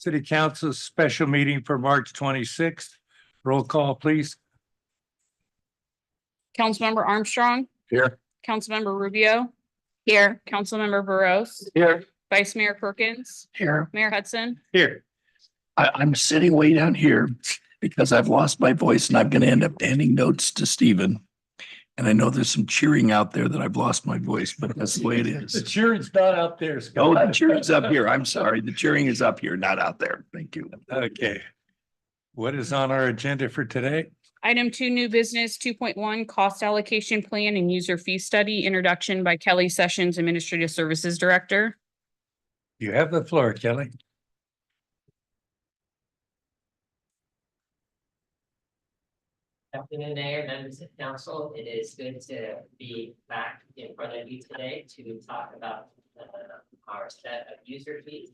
City Council's special meeting for March 26th. Roll call, please. Councilmember Armstrong, Here. Councilmember Rubio. Here. Councilmember Veros, Here. Vice Mayor Perkins, Here, Mayor Hudson. Here. I'm sitting way down here because I've lost my voice and I'm going to end up handing notes to Stephen. And I know there's some cheering out there that I've lost my voice, but that's the way it The is. cheering's not up there, Oh, Scott. the cheering's up here. I'm sorry. The cheering is up here, not out there. Thank you. Okay. What is on our agenda for today? Item 2, new business 2.1, cost allocation plan and user fee study, introduction by Kelly Sessions, Administrative Services Director. You have the floor, Kelly. Afternoon, Mayor, members of council. It is good to be back in front of you today to talk about our set of user fees.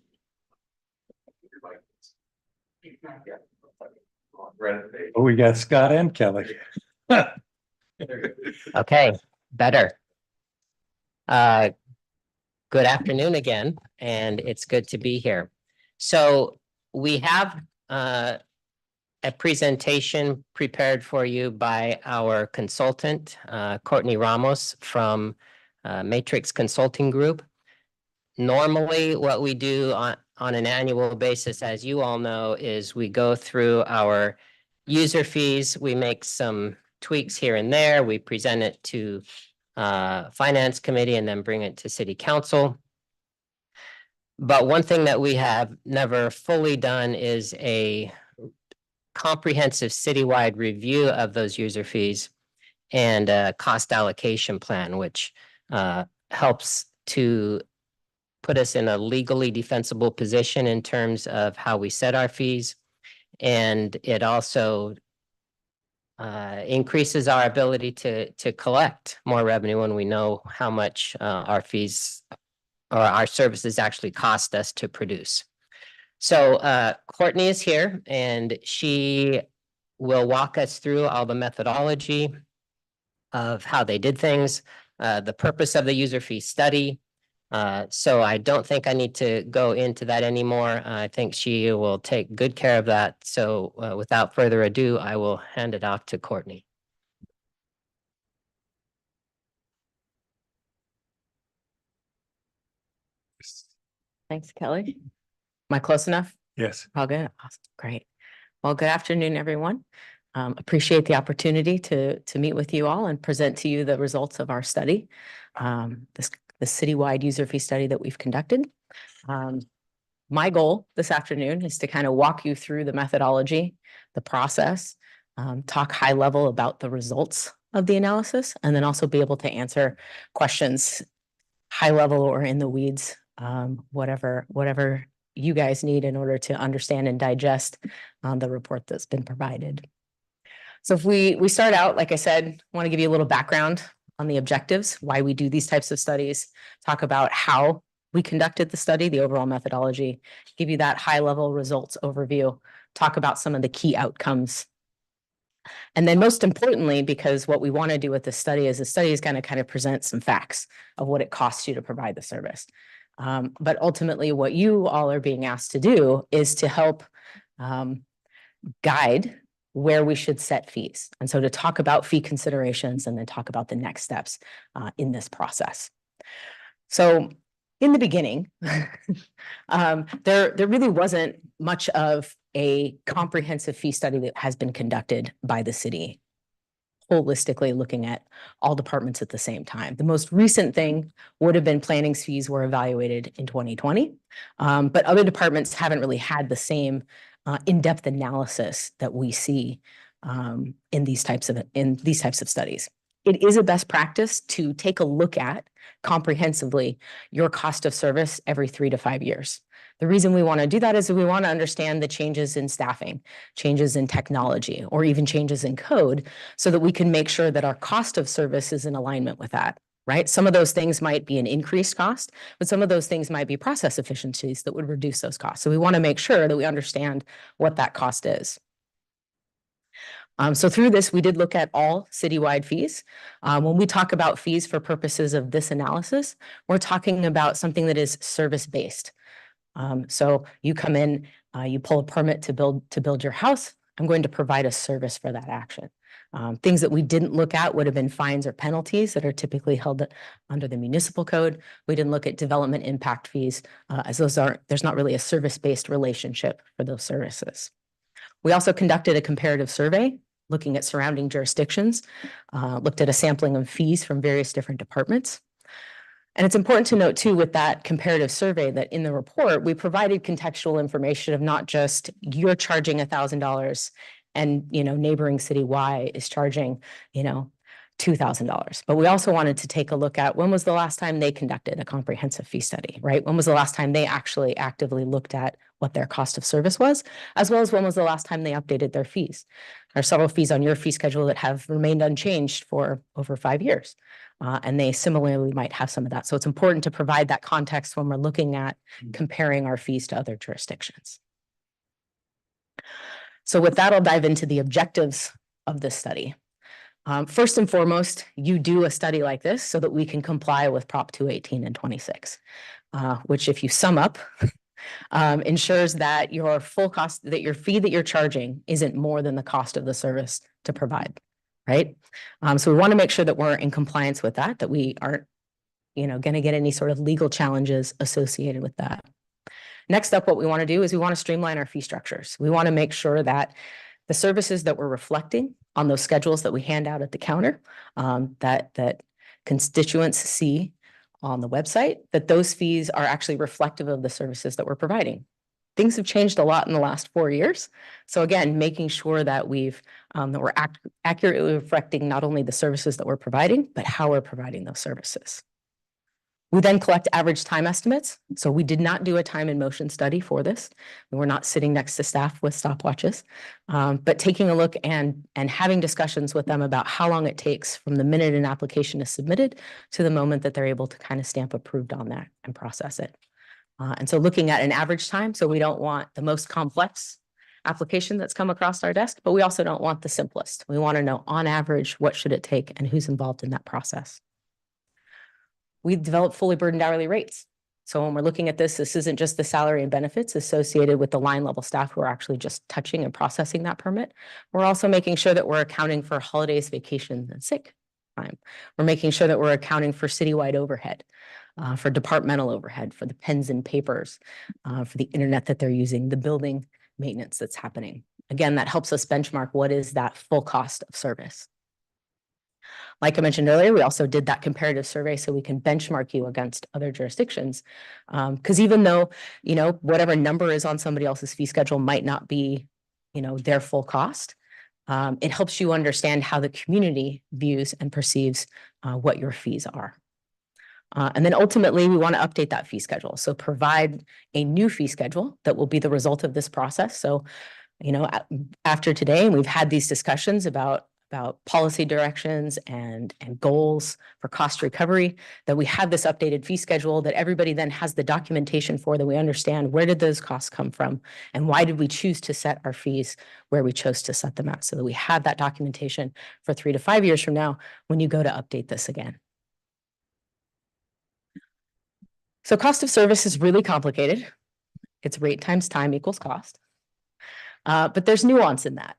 Oh, we got Scott and Kelly. Okay, better. Good afternoon again, and it's good to be here. So we have a presentation prepared for you by our consultant, Courtney Ramos from Matrix Consulting Group. Normally, what we do on an annual basis, as you all know, is we go through our user fees. We make some tweaks here and there. We present it to Finance Committee and then bring it to City Council. But one thing that we have never fully done is a comprehensive citywide review of those user fees and a cost allocation plan, which helps to put us in a legally defensible position in terms of how we set our fees. And it also increases our ability to collect more revenue when we know how much our fees or our services actually cost us to produce. So Courtney is here and she will walk us through all the methodology of how they did things, the purpose of the user fee study. So I don't think I need to go into that anymore. I think she will take good care of that. So without further ado, I will hand it off to Courtney. Thanks, Kelly. Am I close enough? Yes. All good. Awesome. Great. Well, good afternoon, everyone. Appreciate the opportunity to meet with you all and present to you the results of our study, the citywide user fee study that we've conducted. My goal this afternoon is to kind of walk you through the methodology, the process, talk high level about the results of the analysis, and then also be able to answer questions high level or in the weeds, whatever you guys need in order to understand and digest the report that's been provided. So if we start out, like I said, I want to give you a little background on the objectives, why we do these types of studies, talk about how we conducted the study, the overall methodology, give you that high level results overview, talk about some of the key outcomes. And then most importantly, because what we want to do with this study is the study is going to kind of present some facts of what it costs you to provide the service. But ultimately, what you all are being asked to do is to help guide where we should set fees. And so to talk about fee considerations and then talk about the next steps in this process. So in the beginning, there really wasn't much of a comprehensive fee study that has been conducted by the city, holistically looking at all departments at the same time. The most recent thing would have been planning's fees were evaluated in 2020, but other departments haven't really had the same in-depth analysis that we see in these types of studies. It is a best practice to take a look at comprehensively your cost of service every 3 to 5 years. The reason we want to do that is we want to understand the changes in staffing, changes in technology, or even changes in code so that we can make sure that our cost of service is in alignment with that, right? Some of those things might be an increased cost, but some of those things might be process efficiencies that would reduce those costs. So we want to make sure that we understand what that cost is. So through this, we did look at all citywide fees. When we talk about fees for purposes of this analysis, we're talking about something that is service-based. So you come in You pull a permit to build your house. I'm going to provide a service for that action. Things that we didn't look at would have been fines or penalties that are typically held under the municipal code. We didn't look at development impact fees, as there's not really a service-based relationship for those services. We also conducted a comparative survey looking at surrounding jurisdictions, looked at a sampling of fees from various different departments. And it's important to note too, with that comparative survey, that in the report, we provided contextual information of not just you're charging $1,000 and, neighboring city Y is charging, $2,000. But we also wanted to take a look at when was the last time they conducted a comprehensive fee study, right? When was the last time they actually actively looked at what their cost of service was, as well as when was the last time they updated their fees. There are several fees on your fee schedule that have remained unchanged for over 5 years. And they similarly might have some of that. So it's important to provide that context when we're looking at comparing our fees to other jurisdictions. So with that, I'll dive into the objectives of this study. First and foremost, you do a study like this so that we can comply with Prop 218 and 26, which if you sum up, ensures that your full cost, that your fee that you're charging isn't more than the cost of the service to provide, right? So we want to make sure that we're in compliance with that, that we aren't, going to get any sort of legal challenges associated with that. Next up, what we want to do is we want to streamline our fee structures. We want to make sure that the services that we're reflecting on those schedules that we hand out at the counter, that constituents see on the website, that those fees are actually reflective of the services that we're providing. Things have changed a lot in the last 4 years. So again, making sure that that we're accurately reflecting not only the services that we're providing, but how we're providing those services. We then collect average time estimates. So we did not do a time and motion study for this. We were not sitting next to staff with stopwatches, but taking a look and having discussions with them about how long it takes from the minute an application is submitted to the moment that they're able to kind of stamp approved on that and process it. And so looking at an average time, so we don't want the most complex application that's come across our desk, but we also don't want the simplest. We want to know on average, what should it take and who's involved in that process. We've developed fully burdened hourly rates. So when we're looking at this isn't just the salary and benefits associated with the line level staff who are actually just touching and processing that permit. We're also making sure that we're accounting for holidays, vacations, and sick time. We're making sure that we're accounting for citywide overhead, for departmental overhead, for the pens and papers, for the internet that they're using, the building maintenance that's happening. Again, that helps us benchmark what is that full cost of service. Like I mentioned earlier, we also did that comparative survey so we can benchmark you against other jurisdictions. Because even though, whatever number is on somebody else's fee schedule might not be, their full cost, it helps you understand how the community views and perceives what your fees are. And then ultimately, we want to update that fee schedule. So provide a new fee schedule that will be the result of this process. So, after today, we've had these discussions about policy directions and goals for cost recovery, that we have this updated fee schedule that everybody then has the documentation for, that we understand where did those costs come from and why did we choose to set our fees where we chose to set them at, so that we have that documentation for 3 to 5 years from now when you go to update this again. So cost of service is really complicated. It's rate times time equals cost. But there's nuance in that.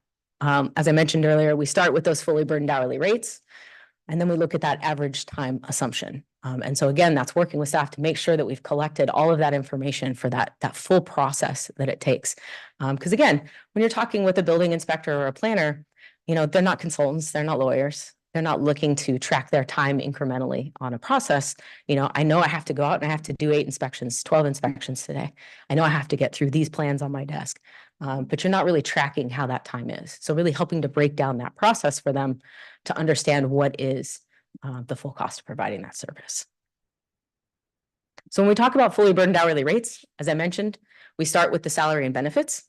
As I mentioned earlier, we start with those fully burdened hourly rates, and then we look at that average time assumption. And so again, that's working with staff to make sure that we've collected all of that information for that full process that it takes. Because again, when you're talking with a building inspector or a planner, they're not consultants, they're not lawyers. They're not looking to track their time incrementally on a process. I know I have to go out and I have to do 8 inspections, 12 inspections today. I know I have to get through these plans on my desk, but you're not really tracking how that time is. So really helping to break down that process for them to understand what is the full cost of providing that service. So when we talk about fully burdened hourly rates, as I mentioned, we start with the salary and benefits.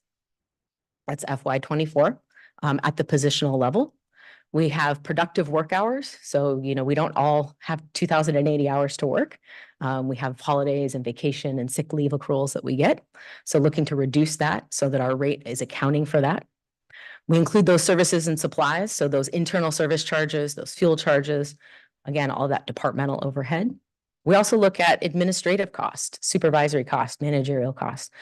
That's FY24 at the positional level. We have productive work hours. So, we don't all have 2,080 hours to work. We have holidays and vacation and sick leave accruals that we get. So looking to reduce that so that our rate is accounting for that. We include those services and supplies. So those internal service charges, those fuel charges, again, all that departmental overhead. We also look at administrative cost, supervisory cost, managerial cost.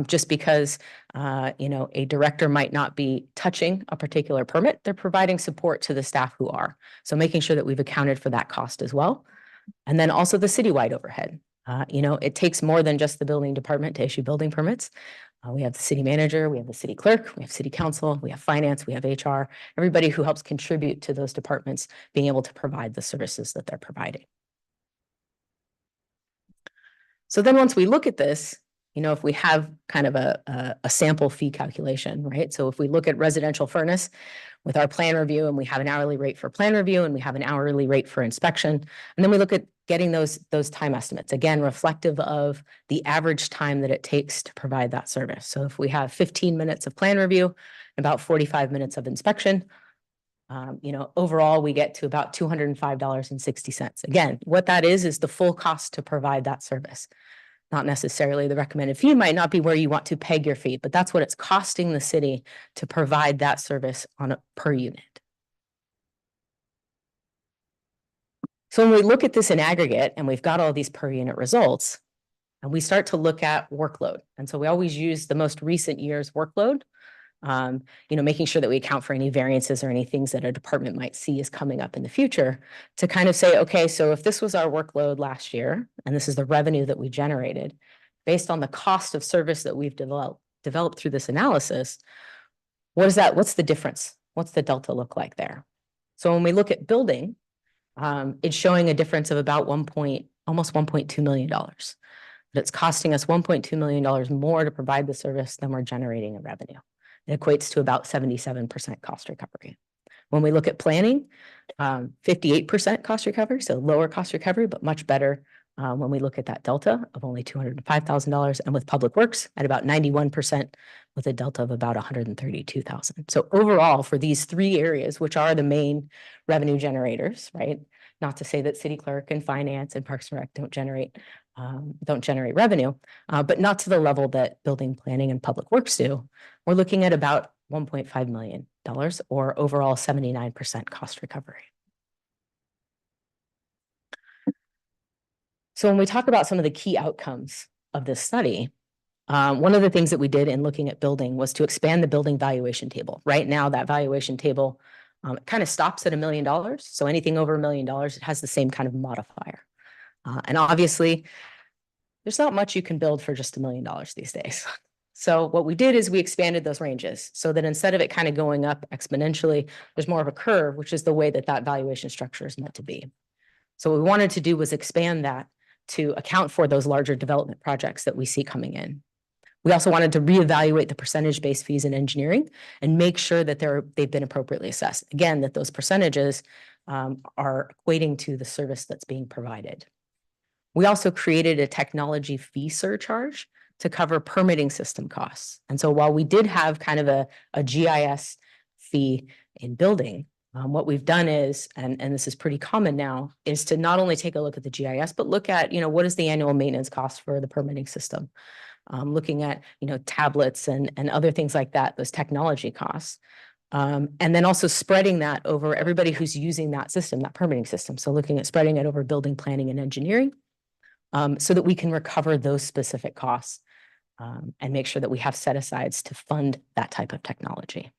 Just because, a director might not be touching a particular permit, they're providing support to the staff who are. So making sure that we've accounted for that cost as well. And then also the citywide overhead. It takes more than just the building department to issue building permits. We have the city manager, we have the city clerk, we have city council, we have finance, we have HR, everybody who helps contribute to those departments being able to provide the services that they're providing. So then once we look at this, if we have kind of a sample fee calculation, right? So if we look at residential furnace with our plan review and we have an hourly rate for plan review and we have an hourly rate for inspection, and then we look at getting those time estimates, again, reflective of the average time that it takes to provide that service. So if we have 15 minutes of plan review, and about 45 minutes of inspection, overall, we get to about $205.60. Again, what that is the full cost to provide that service. Not necessarily the recommended fee might not be where you want to peg your fee, but that's what it's costing the city to provide that service on a per unit. So when we look at this in aggregate and we've got all these per unit results, and we start to look at workload. And so we always use the most recent year's workload, making sure that we account for any variances or any things that a department might see is coming up in the future to kind of say, okay, so if this was our workload last year, and this is the revenue that we generated, based on the cost of service that we've developed through this analysis, what's the difference? What's the delta look like there? So when we look at building, it's showing a difference of about almost $1.2 million. But it's costing us $1.2 million more to provide the service than we're generating in revenue. It equates to about 77% cost recovery. When we look at planning, 58% cost recovery, so lower cost recovery, but much better when we look at that delta of only $205,000, and with public works at about 91% with a delta of about $132,000. So overall, for these three areas, which are the main revenue generators, right? Not to say that city clerk and finance and Parks and Rec don't generate revenue, but not to the level that building, planning, and public works do. We're looking at about $1.5 million or overall 79% cost recovery. So when we talk about some of the key outcomes of this study, one of the things that we did in looking at building was to expand the building valuation table. Right now, that valuation table kind of stops at $1 million. So anything over $1 million, it has the same kind of modifier. And obviously, there's not much you can build for just $1 million these days. So what we did is we expanded those ranges so that instead of it kind of going up exponentially, there's more of a curve, which is the way that valuation structure is meant to be. So what we wanted to do was expand that to account for those larger development projects that we see coming in. We also wanted to reevaluate the percentage-based fees in engineering and make sure that they've been appropriately assessed. Again, that those percentages are equating to the service that's being provided. We also created a technology fee surcharge to cover permitting system costs. And so while we did have kind of a GIS fee in building, what we've done is, and this is pretty common now, is to not only take a look at the GIS, but look at, what is the annual maintenance cost for the permitting system? Looking at, tablets and other things like that, those technology costs. And then also spreading that over everybody who's using that system, that permitting system. So looking at spreading it over building, planning, and engineering, so that we can recover those specific costs and make sure that we have set-asides to fund that type of technology.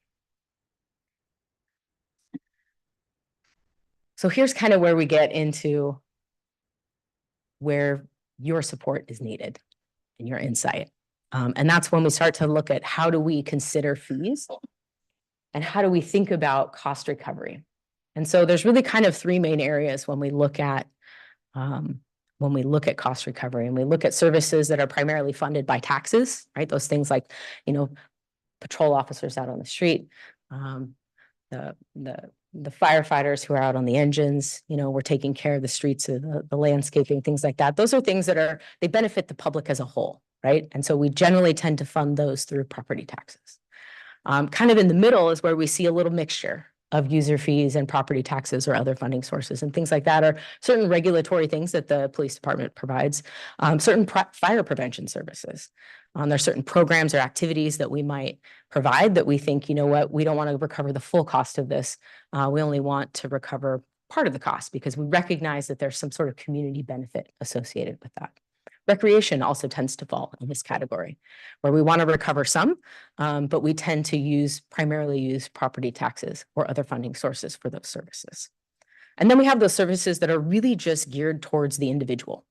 So here's kind of where we get into where your support is needed and your insight. And that's when we start to look at how do we consider fees and how do we think about cost recovery. And so there's really kind of three main areas when we look at cost recovery, and we look at services that are primarily funded by taxes, right? Those things like, patrol officers out on the street, the firefighters who are out on the engines, we're taking care of the streets, the landscaping, things like that. Those are things that they benefit the public as a whole, right? And so we generally tend to fund those through property taxes. Kind of in the middle is where we see a little mixture of user fees and property taxes or other funding sources, and things like that are certain regulatory things that the police department provides, certain fire prevention services. There's certain programs or activities that we might provide that we think, we don't want to recover the full cost of this. We only want to recover part of the cost because we recognize that there's some sort of community benefit associated with that. Recreation also tends to fall in this category, where we want to recover some, but we tend to primarily use property taxes or other funding sources for those services. And then we have those services that are really just geared towards the individual,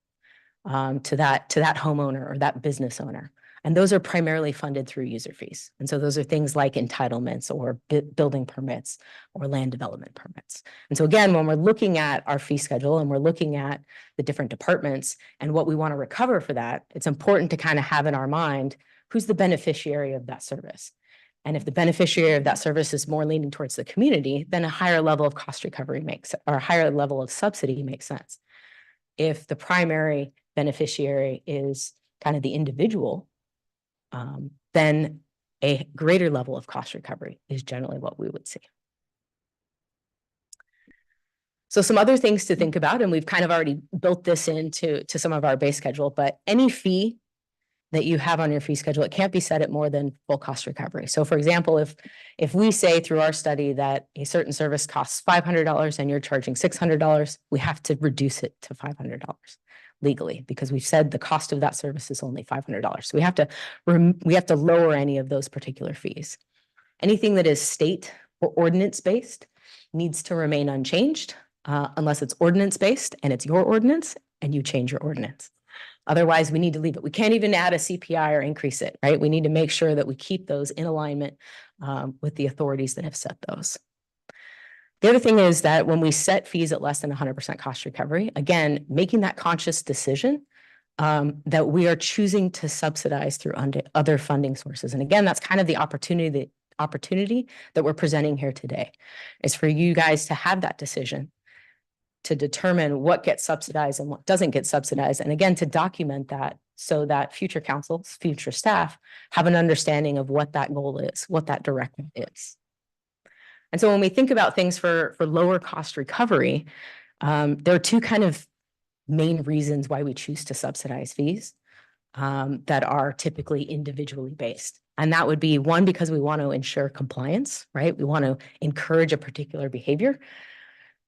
to that homeowner or that business owner. And those are primarily funded through user fees. And so those are things like entitlements or building permits or land development permits. And so again, when we're looking at our fee schedule and we're looking at the different departments and what we want to recover for that, it's important to kind of have in our mind who's the beneficiary of that service. And if the beneficiary of that service is more leaning towards the community, then a higher level of cost recovery or a higher level of subsidy makes sense. If the primary beneficiary is kind of the individual, then a greater level of cost recovery is generally what we would see. So some other things to think about, and we've kind of already built this into some of our base schedule, but any fee that you have on your fee schedule, it can't be set at more than full cost recovery. So for example, if we say through our study that a certain service costs $500 and you're charging $600, we have to reduce it to $500 legally, because we've said the cost of that service is only $500. So we have to lower any of those particular fees. Anything that is state or ordinance based needs to remain unchanged, unless it's ordinance based and it's your ordinance and you change your ordinance. Otherwise, we need to leave it. We can't even add a CPI or increase it, right? We need to make sure that we keep those in alignment with the authorities that have set those. The other thing is that when we set fees at less than 100% cost recovery, again, making that conscious decision that we are choosing to subsidize through other funding sources. And again, that's kind of the opportunity that we're presenting here today, is for you guys to have that decision to determine what gets subsidized and what doesn't get subsidized. And again, to document that so that future councils, future staff have an understanding of what that goal is, what that directive is. And so when we think about things for lower cost recovery, there are two kind of main reasons why we choose to subsidize fees that are typically individually based. And that would be one, because we want to ensure compliance, right? We want to encourage a particular behavior.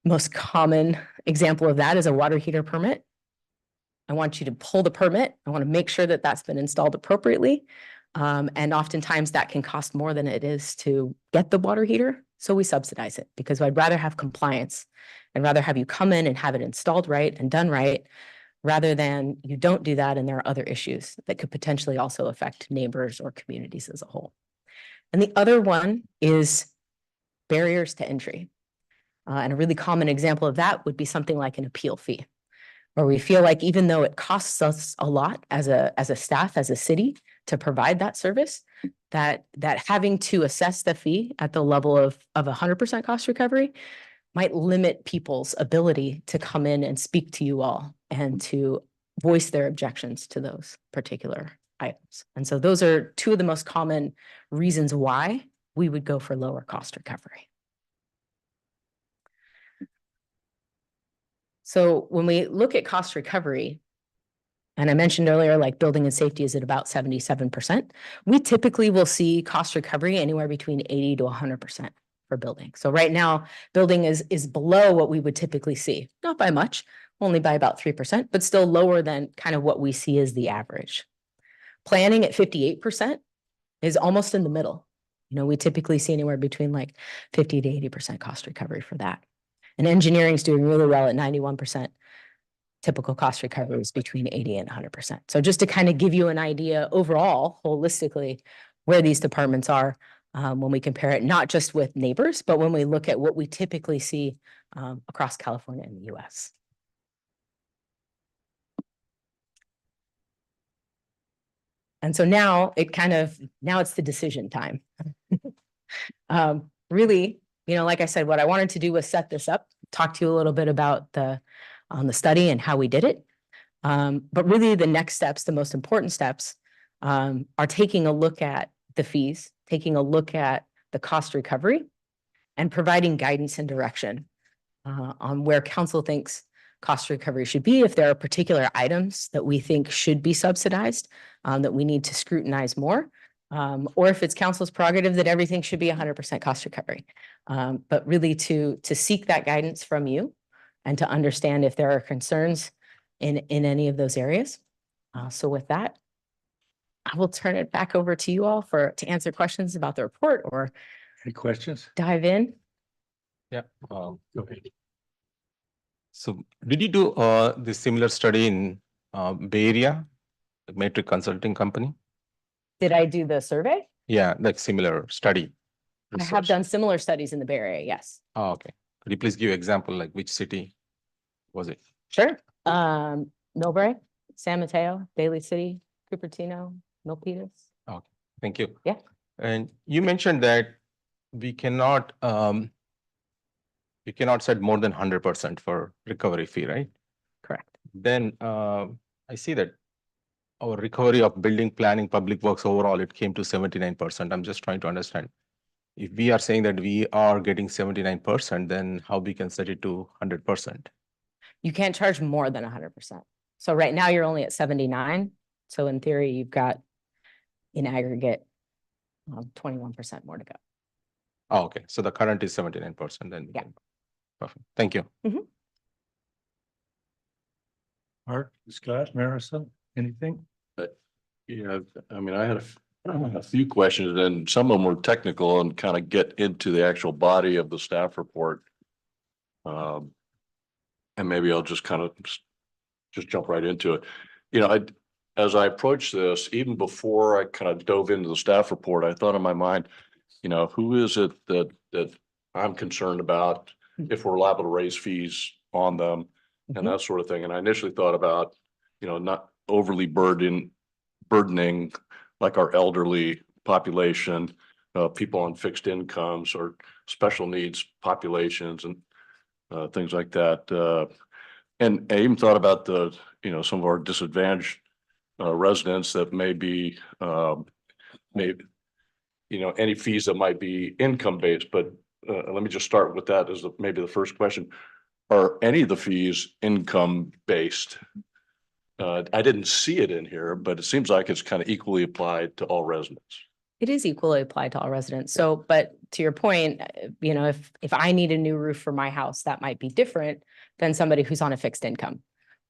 Most common example of that is a water heater permit. I want you to pull the permit. I want to make sure that that's been installed appropriately. And oftentimes that can cost more than it is to get the water heater. So we subsidize it because I'd rather have compliance. I'd rather have you come in and have it installed right and done right, rather than you don't do that and there are other issues that could potentially also affect neighbors or communities as a whole. And the other one is barriers to entry. And a really common example of that would be something like an appeal fee, where we feel like even though it costs us a lot as a staff, as a city, to provide that service, that having to assess the fee at the level of 100% cost recovery might limit people's ability to come in and speak to you all and to voice their objections to those particular items. And so those are two of the most common reasons why we would go for lower cost recovery. So when we look at cost recovery, and I mentioned earlier, like building and safety is at about 77%. We typically will see cost recovery anywhere between 80 to 100% for building. So right now, building is below what we would typically see, not by much, only by about 3%, but still lower than kind of what we see as the average. Planning at 58% is almost in the middle. You know, we typically see anywhere between like 50 to 80% cost recovery for that. And engineering is doing really well at 91%. Typical cost recovery is between 80 and 100%. So just to kind of give you an idea overall, holistically, where these departments are when we compare it, not just with neighbors, but when we look at what we typically see across California and the US. And so now it's the decision time. Really, you know, like I said, what I wanted to do was set this up, talk to you a little bit about the study and how we did it. But really the next steps, the most important steps, are taking a look at the fees, taking a look at the cost recovery, and providing guidance and direction on where council thinks cost recovery should be, if there are particular items that we think should be subsidized, that we need to scrutinize more, or if it's council's prerogative that everything should be 100% cost recovery. But really to seek that guidance from you and to understand if there are concerns in any of those areas. So with that, I will turn it back over to you all to answer questions about the report or Any questions? dive in. Yeah. Go ahead. So did you do this similar study in Bay Area, the Matrix Consulting Company? Did I do the survey? Yeah, like similar study. I have research. done similar studies in the Bay Area, yes. Oh, okay. Could you please give example, like which city was it? Sure. Millbrae, San Mateo, Daly City, Cupertino, Milpitas. Thank you. Yeah. And you mentioned that we cannot set more than 100% for recovery fee, right? Correct. Then I see that our recovery of building planning, public works overall, it came to 79%. I'm just trying to understand. If we are saying that we are getting 79%, then how we can set it to 100%? You can't charge more than 100%. So right now you're only at 79. So in theory, you've got in aggregate 21% more to go. Oh, okay. So the current is 79%, then. we Yeah. can- Perfect. Thank you. Mark, Scott, Marissa, anything? Yeah, I mean, I had a few questions and some of them were technical and kind of get into the actual body of the staff report. And maybe I'll just kind of just jump right into it. You know, as I approached this, even before I kind of dove into the staff report, I thought in my mind, you know, who is it that I'm concerned about if we're liable to raise fees on them and that sort of thing. And I initially thought about, you know, not overly burdening like our elderly population, people on fixed incomes or special needs populations and things like that. And I even thought about you know, some of our disadvantaged residents that may be, maybe, you know, any fees that might be income based. But let me just start with that as maybe the first question. Are any of the fees income based? I didn't see it in here, but it seems like it's kind of equally applied to all residents. It is equally applied to all residents. So, but to your point, you know, if I need a new roof for my house, that might be different than somebody who's on a fixed income.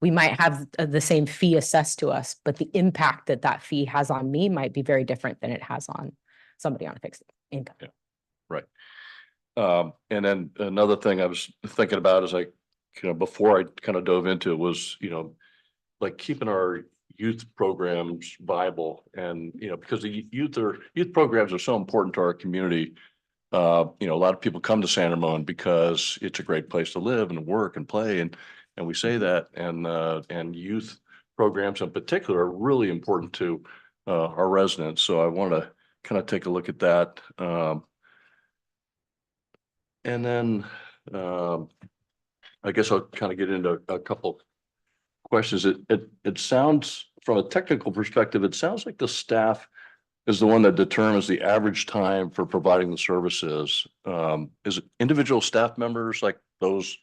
We might have the same fee assessed to us, but the impact that that fee has on me might be very different than it has on somebody on a fixed income. Yeah. Right. And then another thing I was thinking about is like, you know, before I kind of dove into it was, you know, like keeping our youth programs viable and, you know, because the youth programs are so important to our community. You know, a lot of people come to San Ramon because it's a great place to live and work and play. And we say that, and youth programs in particular are really important to our residents. So I want to kind of take a look at that. And then I guess I'll kind of get into a couple questions. It sounds, from a technical perspective, it sounds like the staff is the one that determines the average time for providing the services. Is it individual staff members like those,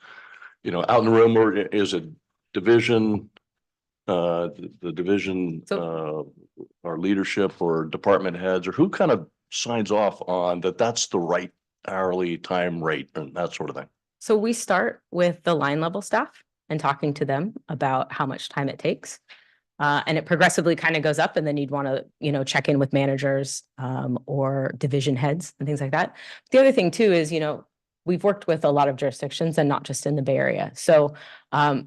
you know, out in the room, or is it division, the division, our leadership or department heads, or who kind of signs off on that that's the right hourly time rate and that sort of thing? So we start with the line level staff and talking to them about how much time it takes. And it progressively kind of goes up, and then you'd want to, you know, check in with managers or division heads and things like that. The other thing too is, you know, we've worked with a lot of jurisdictions and not just in the Bay Area. So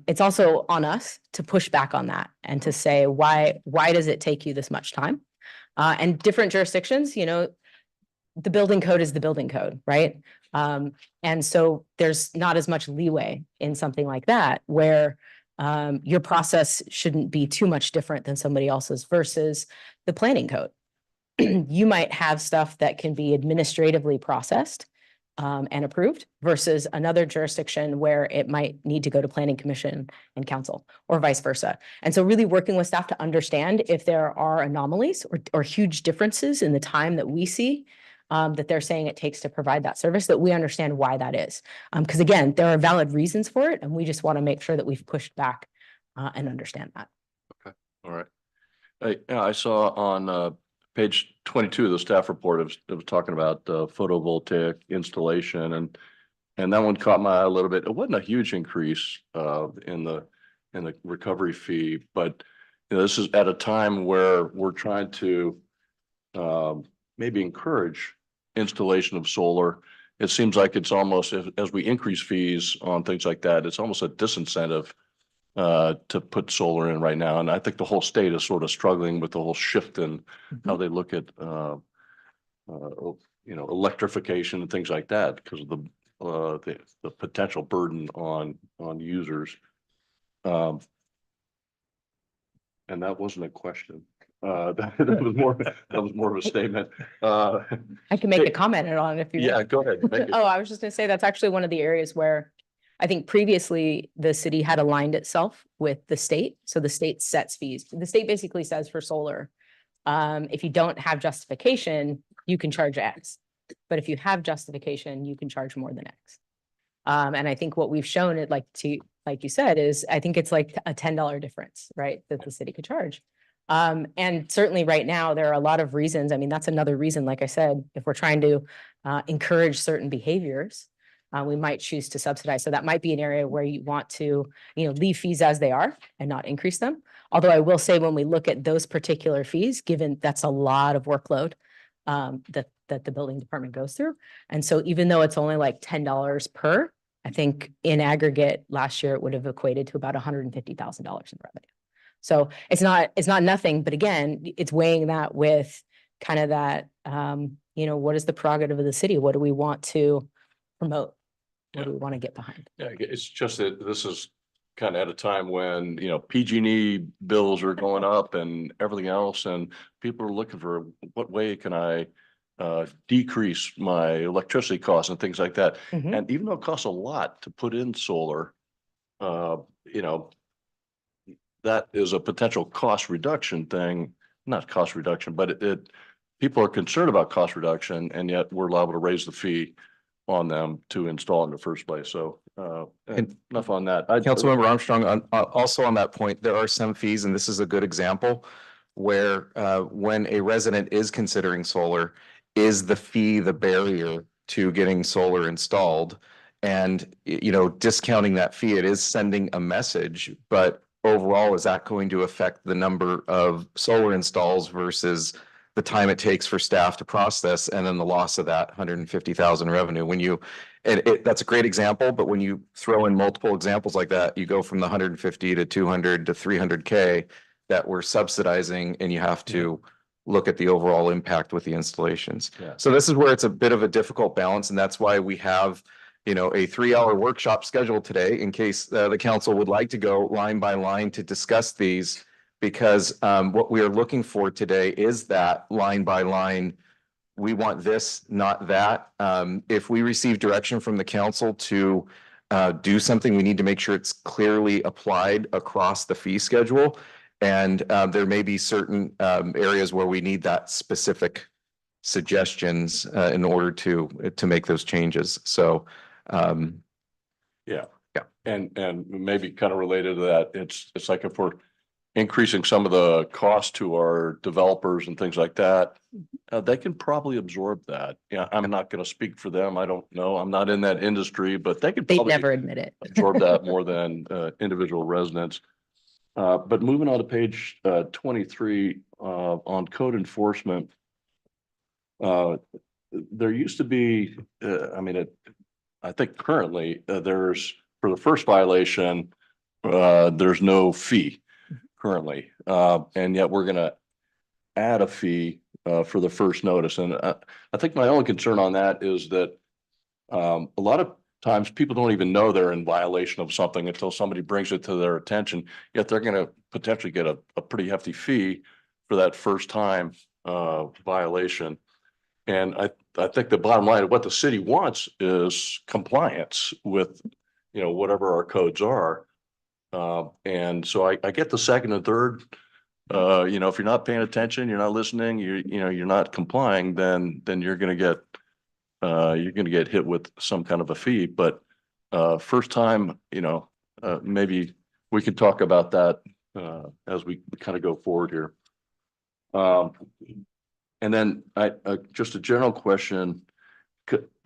it's also on us to push back on that and to say, why does it take you this much time? And different jurisdictions, you know, the building code is the building code, right? And so there's not as much leeway in something like that where your process shouldn't be too much different than somebody else's versus the planning code. You might have stuff that can be administratively processed and approved versus another jurisdiction where it might need to go to planning commission and council or vice versa. And so really working with staff to understand if there are anomalies or huge differences in the time that we see that they're saying it takes to provide that service, that we understand why that is. Because again, there are valid reasons for it, and we just want to make sure that we've pushed back and understand that. Okay, all right. I saw on page 22 of the staff report, it was talking about photovoltaic installation, and And that one caught my eye a little bit. It wasn't a huge increase in the recovery fee, but you know, this is at a time where we're trying to maybe encourage installation of solar. It seems like it's almost, as we increase fees on things like that, it's almost a disincentive to put solar in right now. And I think the whole state is sort of struggling with the whole shift in how they look at you know, electrification and things like that because of the potential burden on users. And that wasn't a question. That was more of a statement. I can make a comment on it if you Yeah, want. go ahead. Make it. Oh, I was just gonna say, that's actually one of the areas where I think previously the city had aligned itself with the state. So the state sets fees. The state basically says for solar, if you don't have justification, you can charge X. But if you have justification, you can charge more than X. And I think what we've shown it, like you said, is I think it's like a $10 difference, right? That the city could charge. And certainly right now, there are a lot of reasons. I mean, that's another reason, like I said, if we're trying to encourage certain behaviors, we might choose to subsidize. So that might be an area where you want to, leave fees as they are and not increase them. Although I will say when we look at those particular fees, given that's a lot of workload that the building department goes through. And so even though it's only like $10 per, I think in aggregate last year, it would have equated to about $150,000 in revenue. So it's not nothing, but again, it's weighing that with kind of that, what is the prerogative of the city? What do we want to promote? What do we want to get behind? Yeah, it's just that this is kind of at a time when, PG&E bills are going up and everything else, and people are looking for what way can I decrease my electricity costs and things like that. Mhm. And even though it costs a lot to put in solar, that is a potential cost reduction thing, not cost reduction, but people are concerned about cost reduction, and yet we're liable to raise the fee on them to install in the first place. So enough on that. Councilmember Armstrong, also on that point, there are some fees, and this is a good example where when a resident is considering solar, is the fee the barrier to getting solar installed? And, discounting that fee, it is sending a message, but overall, is that going to affect the number of solar installs versus the time it takes for staff to process and then the loss of that 150,000 revenue? That's a great example, but when you throw in multiple examples like that, you go from the 150 to 200 to 300K that we're subsidizing, and you have to look at the overall impact with the installations. Yeah. So this is where it's a bit of a difficult balance, and that's why we have a 3-hour workshop scheduled today in case the council would like to go line by line to discuss these, because what we are looking for today is that line by line. We want this, not that. If we receive direction from the council to do something, we need to make sure it's clearly applied across the fee schedule. And there may be certain areas where we need that specific suggestions in order to make those changes. So Yeah. Yeah. And maybe kind of related to that, it's like if we're increasing some of the cost to our developers and things like that, they can probably absorb that. Yeah, I'm not going to speak for them. I don't know. I'm not in that industry, but they could They probably never admit it. absorb that more than individual residents. But moving on to page 23 on code enforcement. There used to be, I think currently there's, for the first violation, there's no fee currently. And yet we're going to add a fee for the first notice. And I think my only concern on that is that a lot of times people don't even know they're in violation of something until somebody brings it to their attention, yet they're going to potentially get a pretty hefty fee for that first time violation. And I think the bottom line of what the city wants is compliance with, whatever our codes are. And so I get the second and third, if you're not paying attention, you're not listening, you're not complying, then you're going to get hit with some kind of a fee. But first time, maybe we can talk about that as we kind of go forward here. And then just a general question,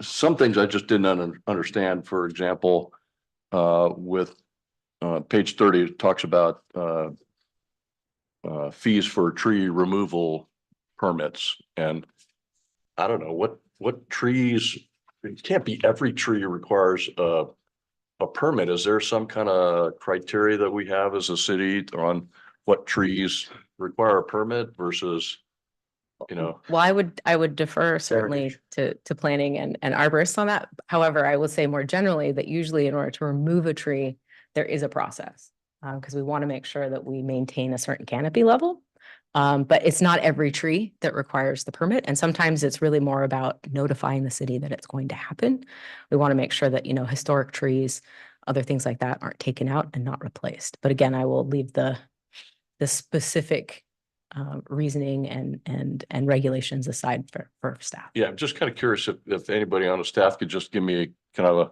some things I just didn't understand. For example, with page 30, it talks about fees for tree removal permits. And I don't know what trees, it can't be every tree requires a permit. Is there some kind of criteria that we have as a city on what trees require a permit versus, you know? Well, I would defer certainly to planning and arborists on that. However, I will say more generally that usually in order to remove a tree, there is a process. Because we want to make sure that we maintain a certain canopy level. But it's not every tree that requires the permit. And sometimes it's really more about notifying the city that it's going to happen. We want to make sure that, historic trees, other things like that aren't taken out and not replaced. But again, I will leave the specific reasoning and regulations aside for staff. Yeah, I'm just kind of curious if anybody on the staff could just give me kind of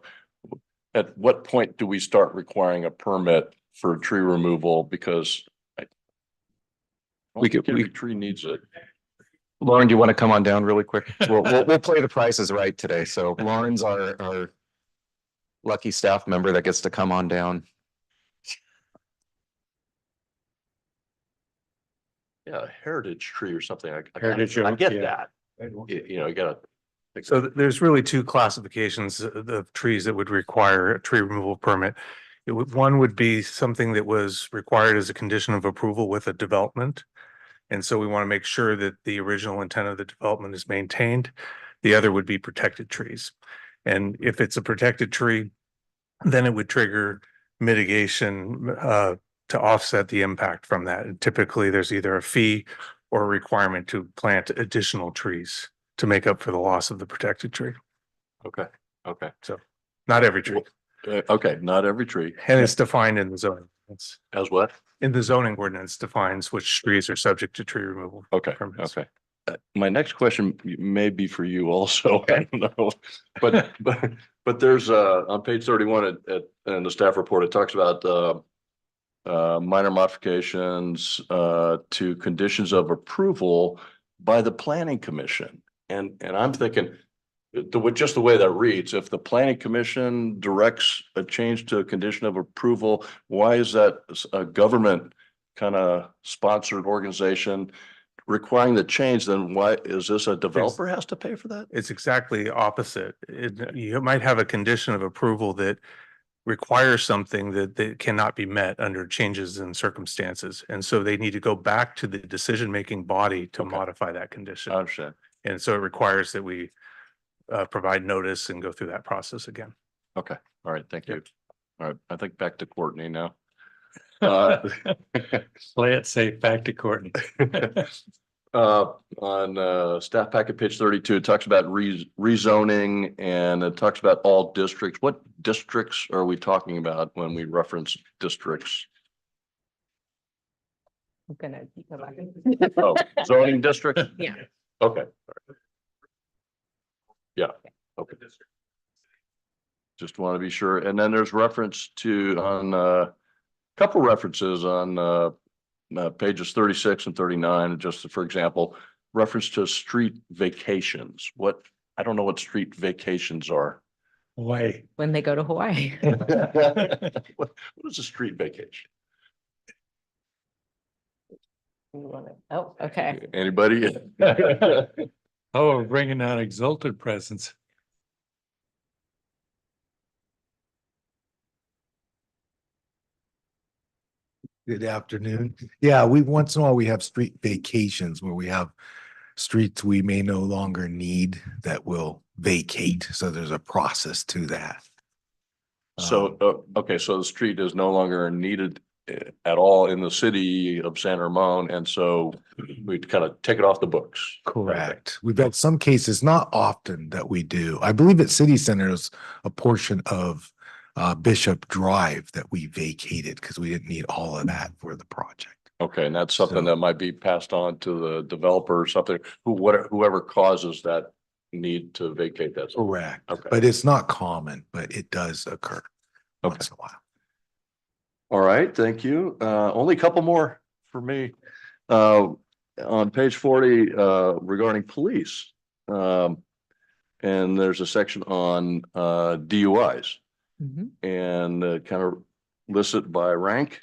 at what point do we start requiring a permit for tree removal? Because every tree needs it. Lauren, do you want to come on down really quick? We'll play the prices right today. So Lauren's our lucky staff member that gets to come on down. Yeah, a heritage tree or something. I Heritage get oak, that. You gotta. So there's really two classifications of trees that would require a tree removal permit. One would be something that was required as a condition of approval with a development. And so we want to make sure that the original intent of the development is maintained. The other would be protected trees. And if it's a protected tree, then it would trigger mitigation to offset the impact from that. And typically there's either a fee or a requirement to plant additional trees to make up for the loss of the protected tree. Okay. Not every tree. Okay, not every tree. And it's defined in the zoning. It's As what? in the zoning ordinance defines which trees are subject to tree removal. Okay, permits. okay. My next question may be for you also. I don't know. But there's on page 31 in the staff report, it talks about minor modifications to conditions of approval by the planning commission. And I'm thinking, just the way that reads, if the planning commission directs a change to a condition of approval, why is that a government kind of sponsored organization requiring the change? Then why is this a developer has to pay for that? It's exactly opposite. You might have a condition of approval that requires something that cannot be met under changes in circumstances. And so they need to go back to the decision-making body to modify that condition. I understand. And so it requires that we provide notice and go through that process again. Okay. All right. Thank you. Yep. All right. I think back to Courtney now. Play it safe, back to Courtney. On staff packet page 32, it talks about rezoning and it talks about all districts. What districts are we talking about when we reference districts? I'm gonna go back. Oh, zoning districts? Yeah. Okay. Yeah. Okay. Just want to be sure. And then there's reference to on couple references on pages 36 and 39, just for example, reference to street vacations. I don't know what street vacations are. Why? When they go to Hawaii. What is a street vacation? Oh, okay. Anybody? Oh, we're bringing out exalted presence. Good afternoon. Yeah, once in a while we have street vacations where we have streets we may no longer need that will vacate. So there's a process to that. So, okay, so the street is no longer needed at all in the city of San Ramon. And so we'd kind of take it off the books. Correct. We've had some cases, not often, that we do. I believe at City Center is a portion of Bishop Drive that we vacated because we didn't need all of that for the project. Okay, and that's something So- that might be passed on to the developer or something, whoever causes that need to vacate that. Correct. Okay. But it's not common, but it does occur Okay. once in a while. All right, thank you. Only a couple more for me. On page 40, regarding police. and there's a section on DUIs Mhm. and kind of listed by rank.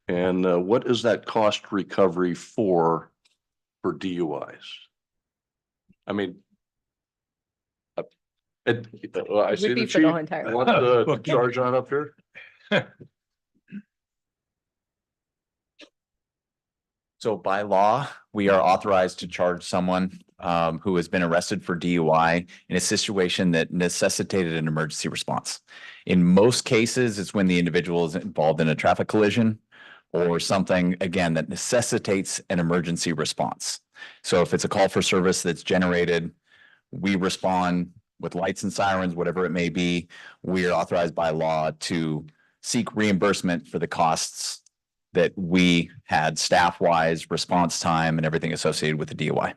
And what is that cost recovery for DUIs? I mean, I Would see be the for the whole chief entire- want the charge on up here. So by law, we are authorized to charge someone who has been arrested for DUI in a situation that necessitated an emergency response. In most cases, it's when the individual is involved in a traffic collision or something, again, that necessitates an emergency response. So if it's a call for service that's generated, we respond with lights and sirens, whatever it may be. We are authorized by law to seek reimbursement for the costs that we had staff-wise, response time, and everything associated with the DUI.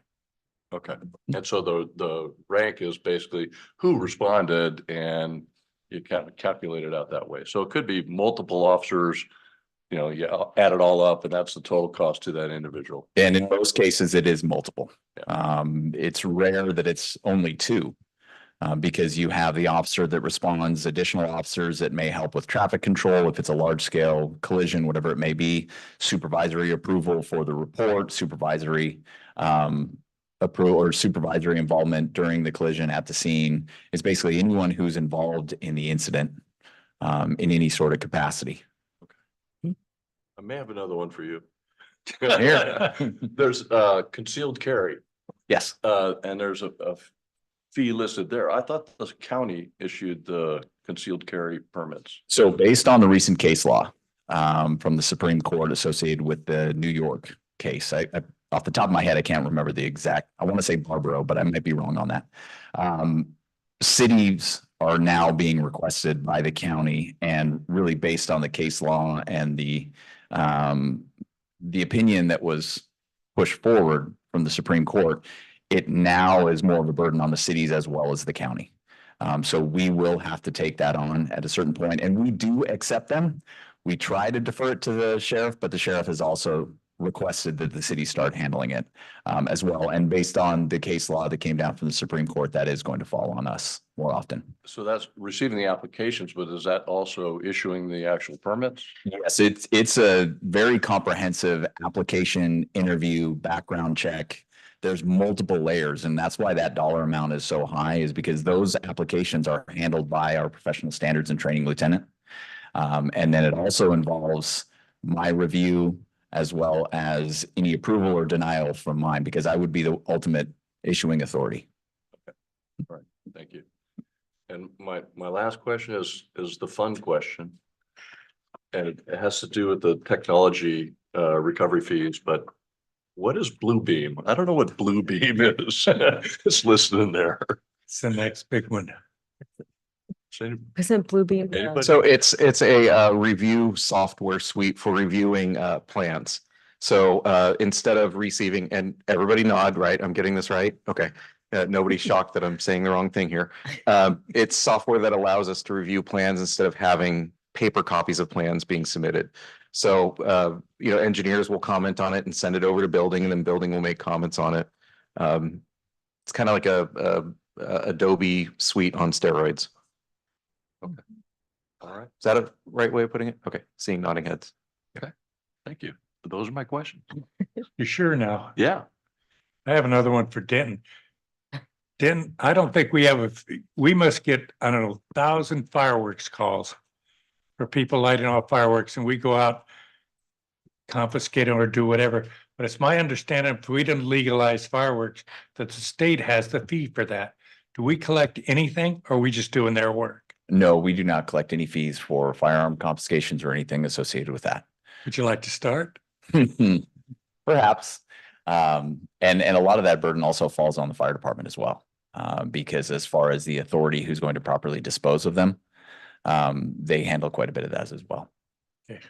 Okay, and so the rank is basically who responded and you kind of calculate it out that way. So it could be multiple officers, you know, you add it all up and that's the total cost to that individual. And in most cases, it is multiple. Yeah. It's rare that it's only two. Because you have the officer that responds, additional officers that may help with traffic control if it's a large scale collision, whatever it may be, supervisory approval for the report, supervisory approval or supervisory involvement during the collision at the scene. Is basically anyone who's involved in the incident in any sort of capacity. I may have another one for you. Here. There's concealed carry Yes. and there's a fee listed there. I thought the county issued the concealed carry permits. So based on the recent case law from the Supreme Court associated with the New York case, I off the top of my head, I can't remember the exact, I want to say Barbaro, but I might be wrong on that. Cities are now being requested by the county and really based on the case law and the opinion that was pushed forward from the Supreme Court, it now is more of a burden on the cities as well as the county. So we will have to take that on at a certain point, and we do accept them. We try to defer it to the sheriff, but the sheriff has also requested that the city start handling it as well. And based on the case law that came down from the Supreme Court, that is going to fall on us more often. So that's receiving the applications, but is that also issuing the actual permits? Yes, it's a very comprehensive application, interview, background check. There's multiple layers, and that's why that dollar amount is so high, is because those applications are handled by our professional standards and training lieutenant. And then it also involves my review as well as any approval or denial from mine, because I would be the ultimate issuing authority. All right, thank you. And my last question is the fun question. And it has to do with the technology recovery fees, but what is Bluebeam? I don't know what Bluebeam is. It's listed in there. It's the next big one. Isn't Bluebeam? Anybody? So it's a review software suite for reviewing plans. So instead of receiving, and everybody nod, right? I'm getting this right? Okay. Nobody's shocked that I'm saying the wrong thing here. It's software that allows us to review plans instead of having paper copies of plans being submitted. So engineers will comment on it and send it over to building, and then building will make comments on it. It's kind of like a Adobe suite on steroids. Okay. All right, Is that a right way of putting it? Okay, seeing nodding heads. thank you. Those are my questions. You sure now? Yeah. I have another one for Denton. Denton, I don't think we must get, I don't know, 1,000 fireworks calls for people lighting off fireworks, and we go out, confiscate them or do whatever. But it's my understanding if we didn't legalize fireworks, that the state has the fee for that. Do we collect anything or are we just doing their work? No, we do not collect any fees for firearm confiscations or anything associated with that. Would you like to start? Perhaps. And a lot of that burden also falls on the fire department as well. Because as far as the authority who's going to properly dispose of them, they handle quite a bit of that as well. Okay,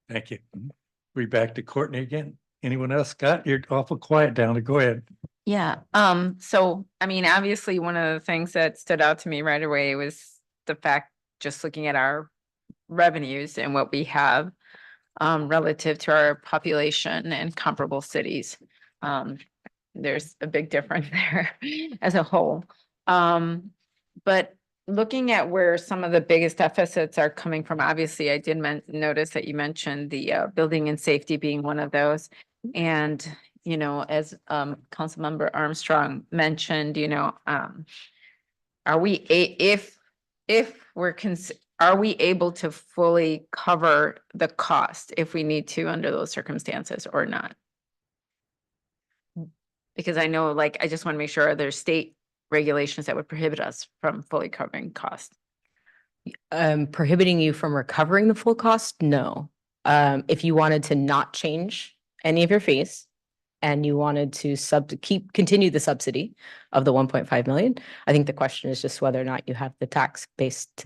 thank you. We back to Courtney again. Anyone else got? You're awful quiet down there. Go ahead. Yeah, so I mean, obviously, one of the things that stood out to me right away was the fact, just looking at our revenues and what we have relative to our population and comparable cities. There's a big difference there as a whole. But looking at where some of the biggest deficits are coming from, obviously, I did notice that you mentioned the building and safety being one of those. And, you know, as Councilmember Armstrong mentioned, you know, are we, if we're are we able to fully cover the cost if we need to under those circumstances or not? Because I know, like, I just want to make sure there's state regulations that would prohibit us from fully covering cost. Prohibiting you from recovering the full cost? No. If you wanted to not change any of your fees and you wanted to continue the subsidy of the 1.5 million, I think the question is just whether or not you have the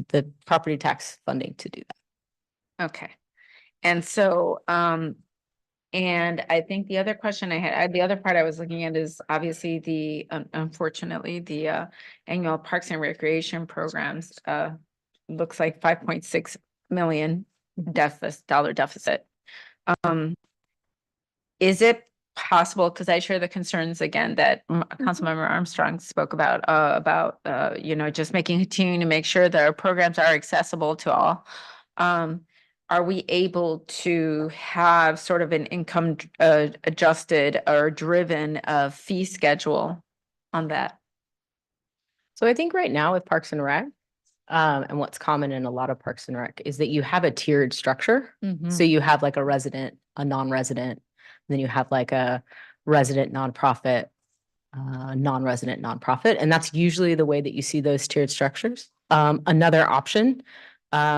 the property tax funding to do that. Okay. And so, and I think the other question I had, the other part I was looking at is obviously the, unfortunately, the annual Parks and Recreation programs, looks like 5.6 million dollar deficit. Is it possible, because I share the concerns again that Councilmember Armstrong spoke about, you know, just continuing to make sure that our programs are accessible to all. Are we able to have sort of an income adjusted or driven fee schedule on that? So I think right now with Parks and Rec, and what's common in a lot of Parks and Rec is that you have a tiered structure. So you have like a resident, a non-resident, then you have like a resident nonprofit, non-resident nonprofit, and that's usually the way that you see those tiered structures. Another option,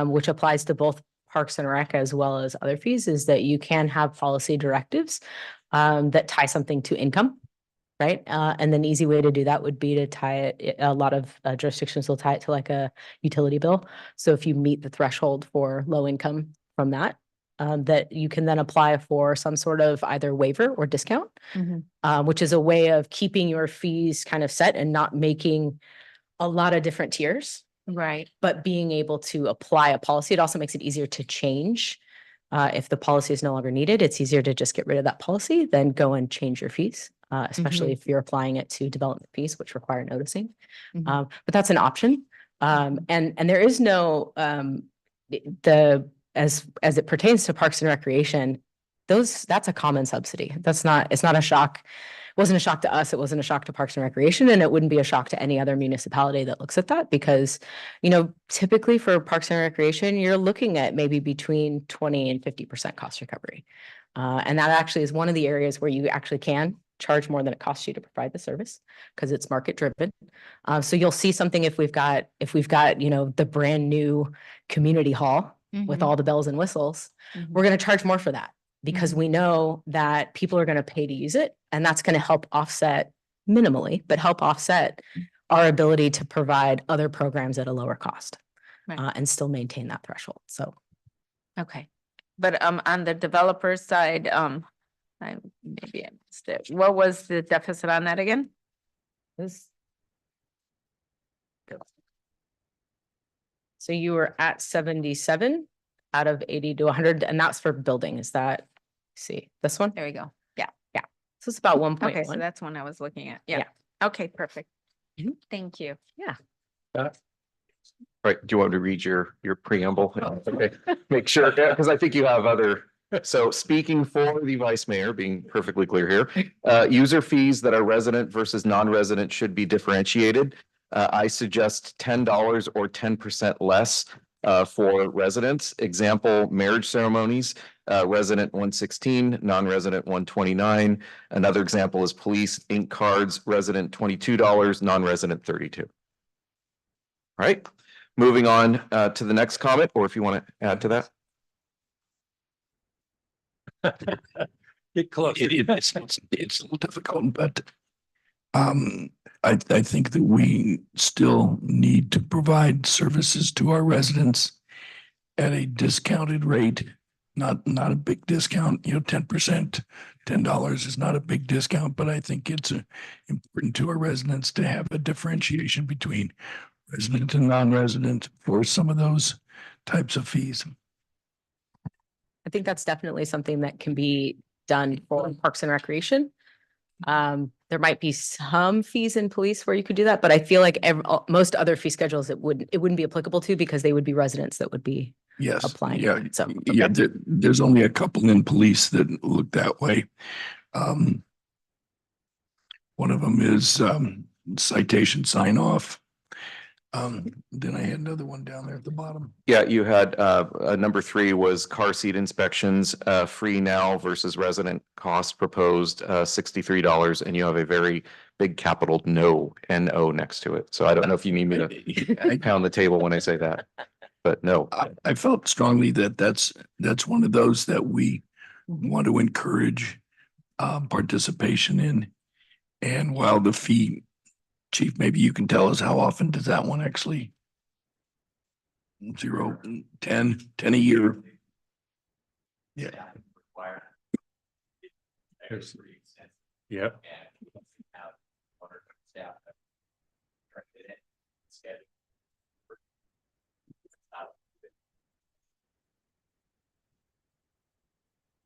which applies to both Parks and Rec as well as other fees, is that you can have policy directives that tie something to income, right? And an easy way to do that would be to tie it, a lot of jurisdictions will tie it to like a utility bill. So if you meet the threshold for low income from that, that you can then apply for some sort of either waiver or discount, which is a way of keeping your fees kind of set and not making a lot of different tiers. Right. But being able to apply a policy, it also makes it easier to change. If the policy is no longer needed, it's easier to just get rid of that policy than go and change your fees, especially if you're applying it to development fees, which require noticing. But that's an option. And there is no, as it pertains to Parks and Recreation, that's a common subsidy. It's not a shock. It wasn't a shock to us. It wasn't a shock to Parks and Recreation, and it wouldn't be a shock to any other municipality that looks at that because, you know, typically for Parks and Recreation, you're looking at maybe between 20 and 50% cost recovery. And that actually is one of the areas where you actually can charge more than it costs you to provide the service because it's market driven. So you'll see something if we've got, you know, the brand new community hall with all the bells and whistles, we're going to charge more for that because we know that people are going to pay to use it. And that's going to help offset minimally, but help offset our ability to provide other programs at a lower cost and still maintain that threshold. So. Okay. But on the developer side, I missed it. What was the deficit on that again? So you were at 77 out of 80 to 100, and that's for building. Is that, see this one? There we go. So it's about 1.1. Okay, so that's one I was looking at. Yeah. Okay, perfect. Thank you. Right, do you want me to read your preamble? Okay, make sure, because I think you have other. So speaking for the vice mayor, being perfectly clear here, user fees that are resident versus non-resident should be differentiated. I suggest $10 or 10% less for residents. Example, marriage ceremonies, resident 116, non-resident 129. Another example is police ink cards, resident $22, non-resident 32. All right, moving on to the next comment, or if you want to add to that. Get close. It's a little difficult, but I think that we still need to provide services to our residents at a discounted rate, not a big discount, 10%, $10 is not a big discount, but I think it's important to our residents to have a differentiation between resident and non-resident for some of those types of fees. I think that's definitely something that can be done for Parks and Recreation. there might be some fees in police where you could do that, but I feel like most other fee schedules it wouldn't be applicable to because they would be residents that would be Yes, applying. yeah, So, yeah, okay. there's only a couple in police that look that way. One of them is citation sign off. Then I had another one down there at the bottom. Yeah, you had number 3 was car seat inspections, free now versus resident cost proposed $63, and you have a very big capital no, N-O next to it. So I don't know if you need me to pound the table when I say that, but no. I felt strongly that that's one of those that we want to encourage participation in. And while the fee, Chief, maybe you can tell us how often does that one actually? 0, 10 a year. Yeah. Yep.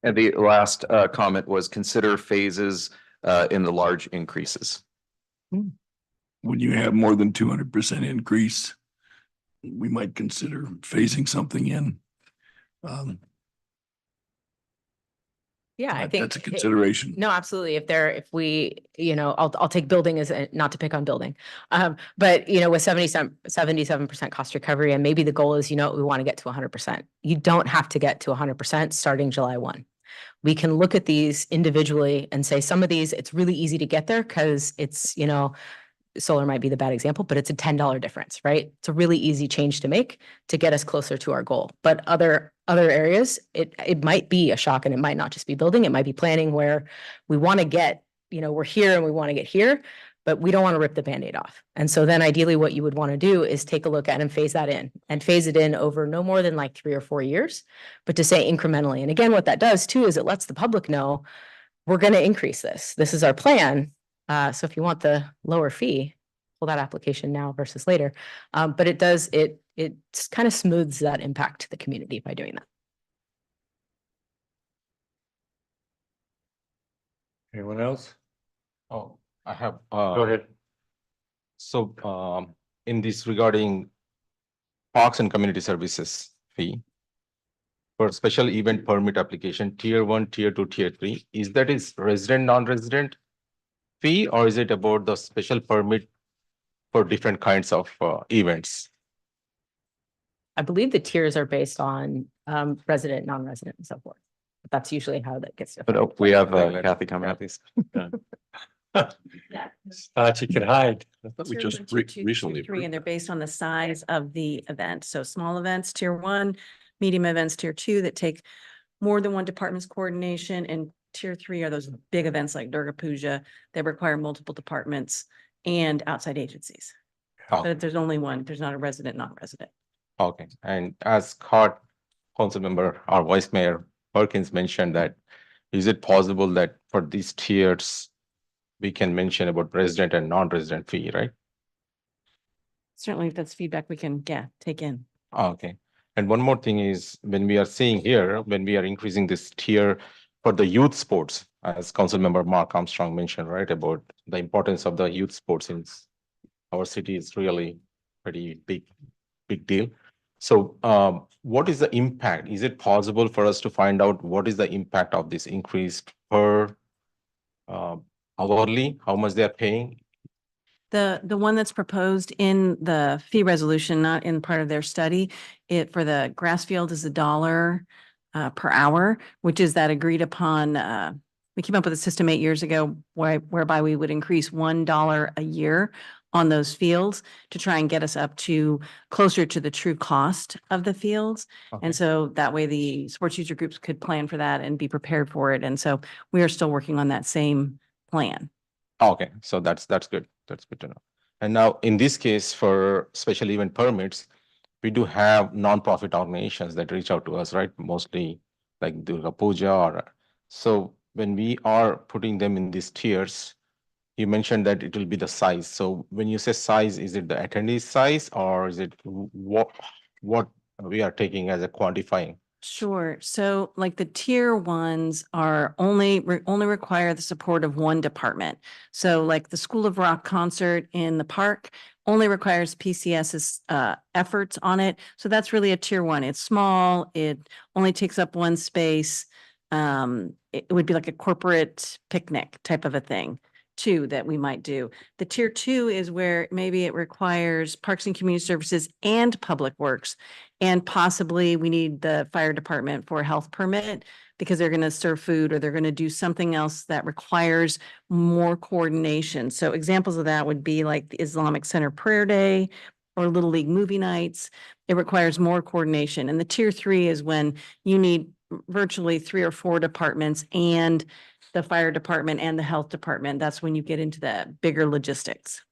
And the last comment was consider phases in the large increases. When you have more than 200% increase, we might consider phasing something in. Yeah, I think That's a consideration. No, absolutely. If we, I'll take building as not to pick on building. But with 77% cost recovery, and maybe the goal is, we want to get to 100%. You don't have to get to 100% starting July 1. We can look at these individually and say some of these, it's really easy to get there because it's, solar might be the bad example, but it's a $10 difference, right? It's a really easy change to make to get us closer to our goal. But other areas, it might be a shock, and it might not just be building. It might be planning where we want to get, we're here and we want to get here, but we don't want to rip the Band-Aid off. And so then ideally what you would want to do is take a look at and phase that in and phase it in over no more than like 3 or 4 years, but to say incrementally. And again, what that does too, is it lets the public know we're going to increase this. This is our plan. So if you want the lower fee, pull that application now versus later. But it does, it kind of smooths that impact to the community by doing that. Anyone else? Oh, I have. Go ahead. So in this regarding parks and community services fee for special event permit application, tier 1, tier 2, tier 3, is that is resident, non-resident fee, or is it about the special permit for different kinds of events? I believe the tiers are based on resident, non-resident, and so forth. But that's usually how that gets But defined. we have Kathy coming up. Thought you could hide. We just recently. And they're based on the size of the event. So small events, tier 1, medium events, tier 2, that take more than one department's coordination, and tier 3 are those big events like Durga Puja that require multiple departments and outside agencies. Oh, But if there's only one, there's not a resident, non-resident. okay, and as Scott, council member, our vice mayor Perkins mentioned that, is it possible that for these tiers, we can mention about resident and non-resident fee, right? Certainly, if that's feedback we can, take in. Okay, and one more thing is, when we are seeing here, when we are increasing this tier for the youth sports, as council member Mark Armstrong mentioned, right, about the importance of the youth sports in our city is really pretty big deal. So what is the impact? Is it possible for us to find out what is the impact of this increase per hourly, how much they are paying? The one that's proposed in the fee resolution, not in part of their study, it for the grass field is $1 per hour, which is that agreed upon. We came up with a system 8 years ago whereby we would increase $1 a year on those fields to try and get us up to closer to the true cost of the fields. Okay. And so that way the sports user groups could plan for that and be prepared for it. And so we are still working on that same plan. Okay, so that's good. That's good to know. And now in this case, for special event permits, we do have nonprofit organizations that reach out to us, right? Mostly like Durga Puja or so when we are putting them in these tiers, you mentioned that it will be the size. So when you say size, is it the attendee size or is it what we are taking as a quantifying? Sure. So like the tier ones are only require the support of one department. So like the School of Rock concert in the park only requires PCS's efforts on it. So that's really a tier one. It's small. It only takes up one space. It would be like a corporate picnic type of a thing too that we might do. The tier two is where maybe it requires Parks and Community Services and Public Works. And possibly we need the fire department for a health permit because they're going to serve food or they're going to do something else that requires more coordination. So examples of that would be like the Islamic Center Prayer Day or Little League movie nights. It requires more coordination. And the tier three is when you need virtually 3 or 4 departments and the fire department and the health department. That's when you get into the bigger logistics.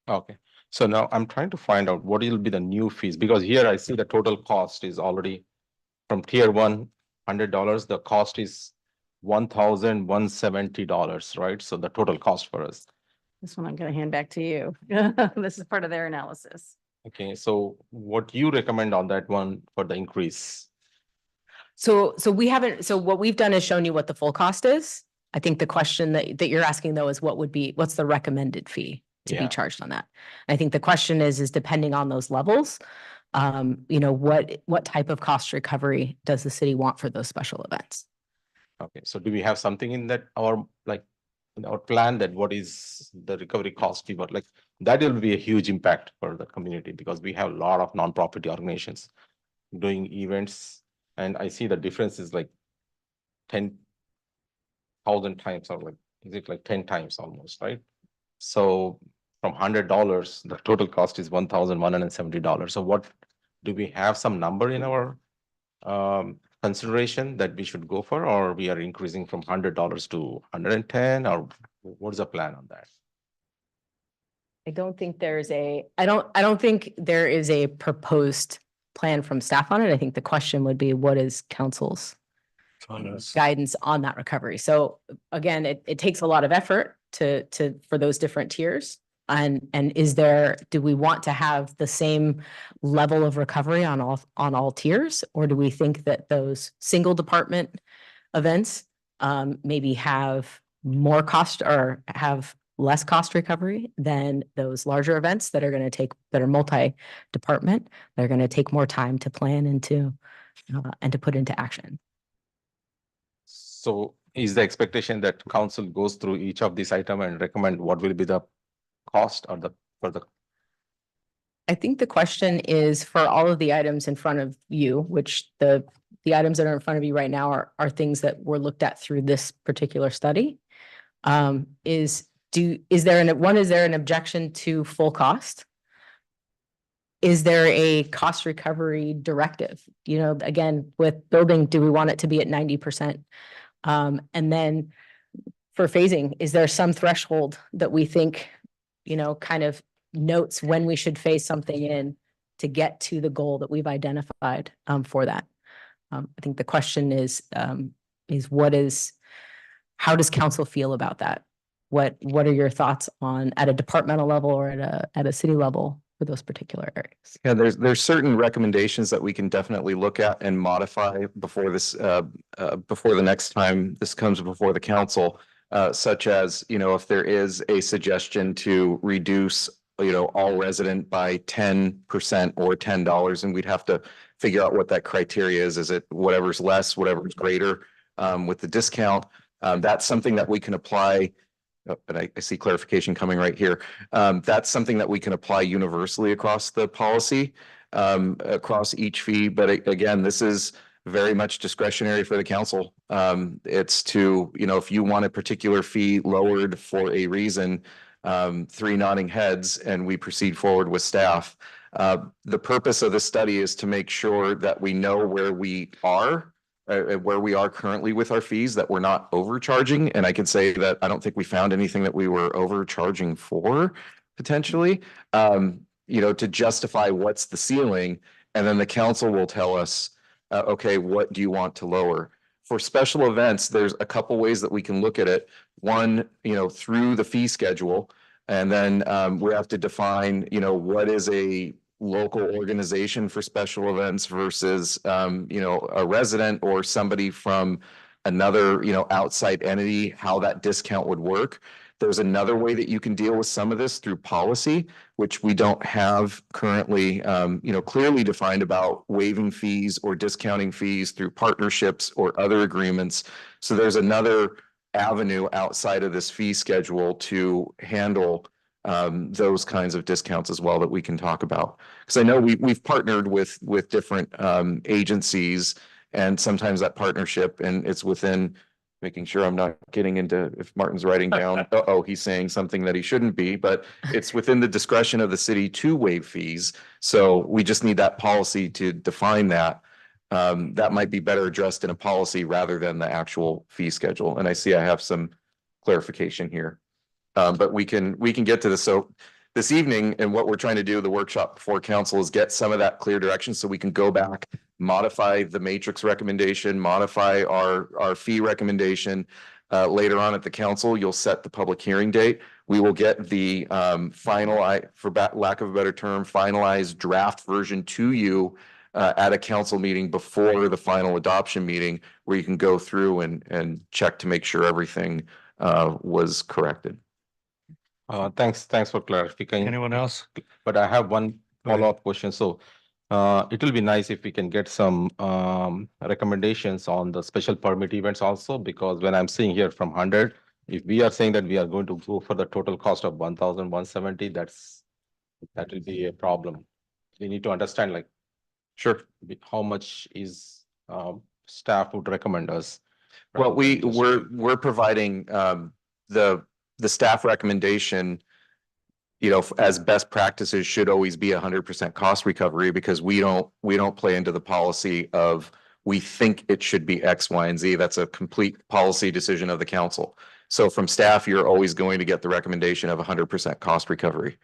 Okay, so now I'm trying to find out what will be the new fees, because here I see the total cost is already from tier one, $100, the cost is $1,170, right? So the total cost for us. This one I'm going to hand back to you. This is part of their analysis. Okay, so what you recommend on that one for the increase? So we haven't, so what we've done is shown you what the full cost is. I think the question that you're asking though is what's the recommended fee to be Yeah. charged on that? I think the question is depending on those levels, what type of cost recovery does the city want for those special events? Okay, so do we have something in that our like in our plan that what is the recovery cost we want? Like that will be a huge impact for the community because we have a lot of nonprofit organizations doing events, and I see the difference is like 10,000 times or like is it like 10 times almost, right? So from $100, the total cost is $1,170. So what do we have some number in our consideration that we should go for, or we are increasing from $100 to 110, or what's the plan on that? I don't think I don't think there is a proposed plan from staff on it. I think the question would be, what is council's guidance on that recovery? So again, it takes a lot of effort for those different tiers. And do we want to have the same level of recovery on all tiers? Or do we think that those single department events maybe have more cost or have less cost recovery than those larger events that are multi-department, they're going to take more time to plan and to put into action? So is the expectation that council goes through each of these items and recommend what will be the cost or for the? I think the question is for all of the items in front of you, which the items that are in front of you right now are things that were looked at through this particular study. Is there an objection to full cost? Is there a cost recovery directive? Again, with building, do we want it to be at 90%? And then for phasing, is there some threshold that we think, kind of notes when we should phase something in to get to the goal that we've identified for that? I think the question is how does council feel about that? What are your thoughts on at a departmental level or at a city level for those particular areas? Yeah, there's certain recommendations that we can definitely look at and modify before the next time this comes before the council, such as, if there is a suggestion to reduce, all resident by 10% or $10, and we'd have to figure out what that criteria is. Is it whatever's less, whatever's greater, with the discount? That's something that we can apply. But I see clarification coming right here. That's something that we can apply universally across the policy, across each fee. But again, this is very much discretionary for the council. It's to, if you want a particular fee lowered for a reason, 3 nodding heads, and we proceed forward with staff. The purpose of the study is to make sure that we know where we are currently with our fees, that we're not overcharging. And I can say that I don't think we found anything that we were overcharging for potentially, to justify what's the ceiling. And then the council will tell us, okay, what do you want to lower? For special events, there's a couple ways that we can look at it. One, through the fee schedule. And then we have to define, what is local organization for special events versus, you know, a resident or somebody from another, you know, outside entity, how that discount would work. There's another way that you can deal with some of this through policy, which we don't have currently, you know, clearly defined about waiving fees or discounting fees through partnerships or other agreements. So there's another avenue outside of this fee schedule to handle those kinds of discounts as well that we can talk about. Because I know we've partnered with different agencies, and sometimes that partnership, and it's within making sure I'm not getting into, if Martin's writing down, he's saying something that he shouldn't be, but it's within the discretion of the city to waive fees. So we just need that policy to define that. That might be better addressed in a policy rather than the actual fee schedule. And I see I have some clarification here. But we can get to this. So this evening, and what we're trying to do, the workshop before council, is get some of that clear direction so we can go back, modify the matrix recommendation, modify our fee recommendation. Later on at the council, you'll set the public hearing date. We will get the final, for lack of a better term, finalized draft version to you at a council meeting before the final adoption meeting, where you can go through and check to make sure everything was corrected. Thanks for clarifying. Anyone else? But I have one follow-up question. So it will be nice if we can get some recommendations on the special permit events also, because when I'm seeing here from 100, if we are saying that we are going to go for the total cost of 1,170, that will be a problem. We need to understand, like, Sure. how much is staff would recommend us. Well, we're providing the staff recommendation, you know, as best practices should always be 100% cost recovery, because we don't play into the policy of we think it should be X, Y, and Z. That's a complete policy decision of the council. So from staff, you're always going to get the recommendation of 100% cost recovery.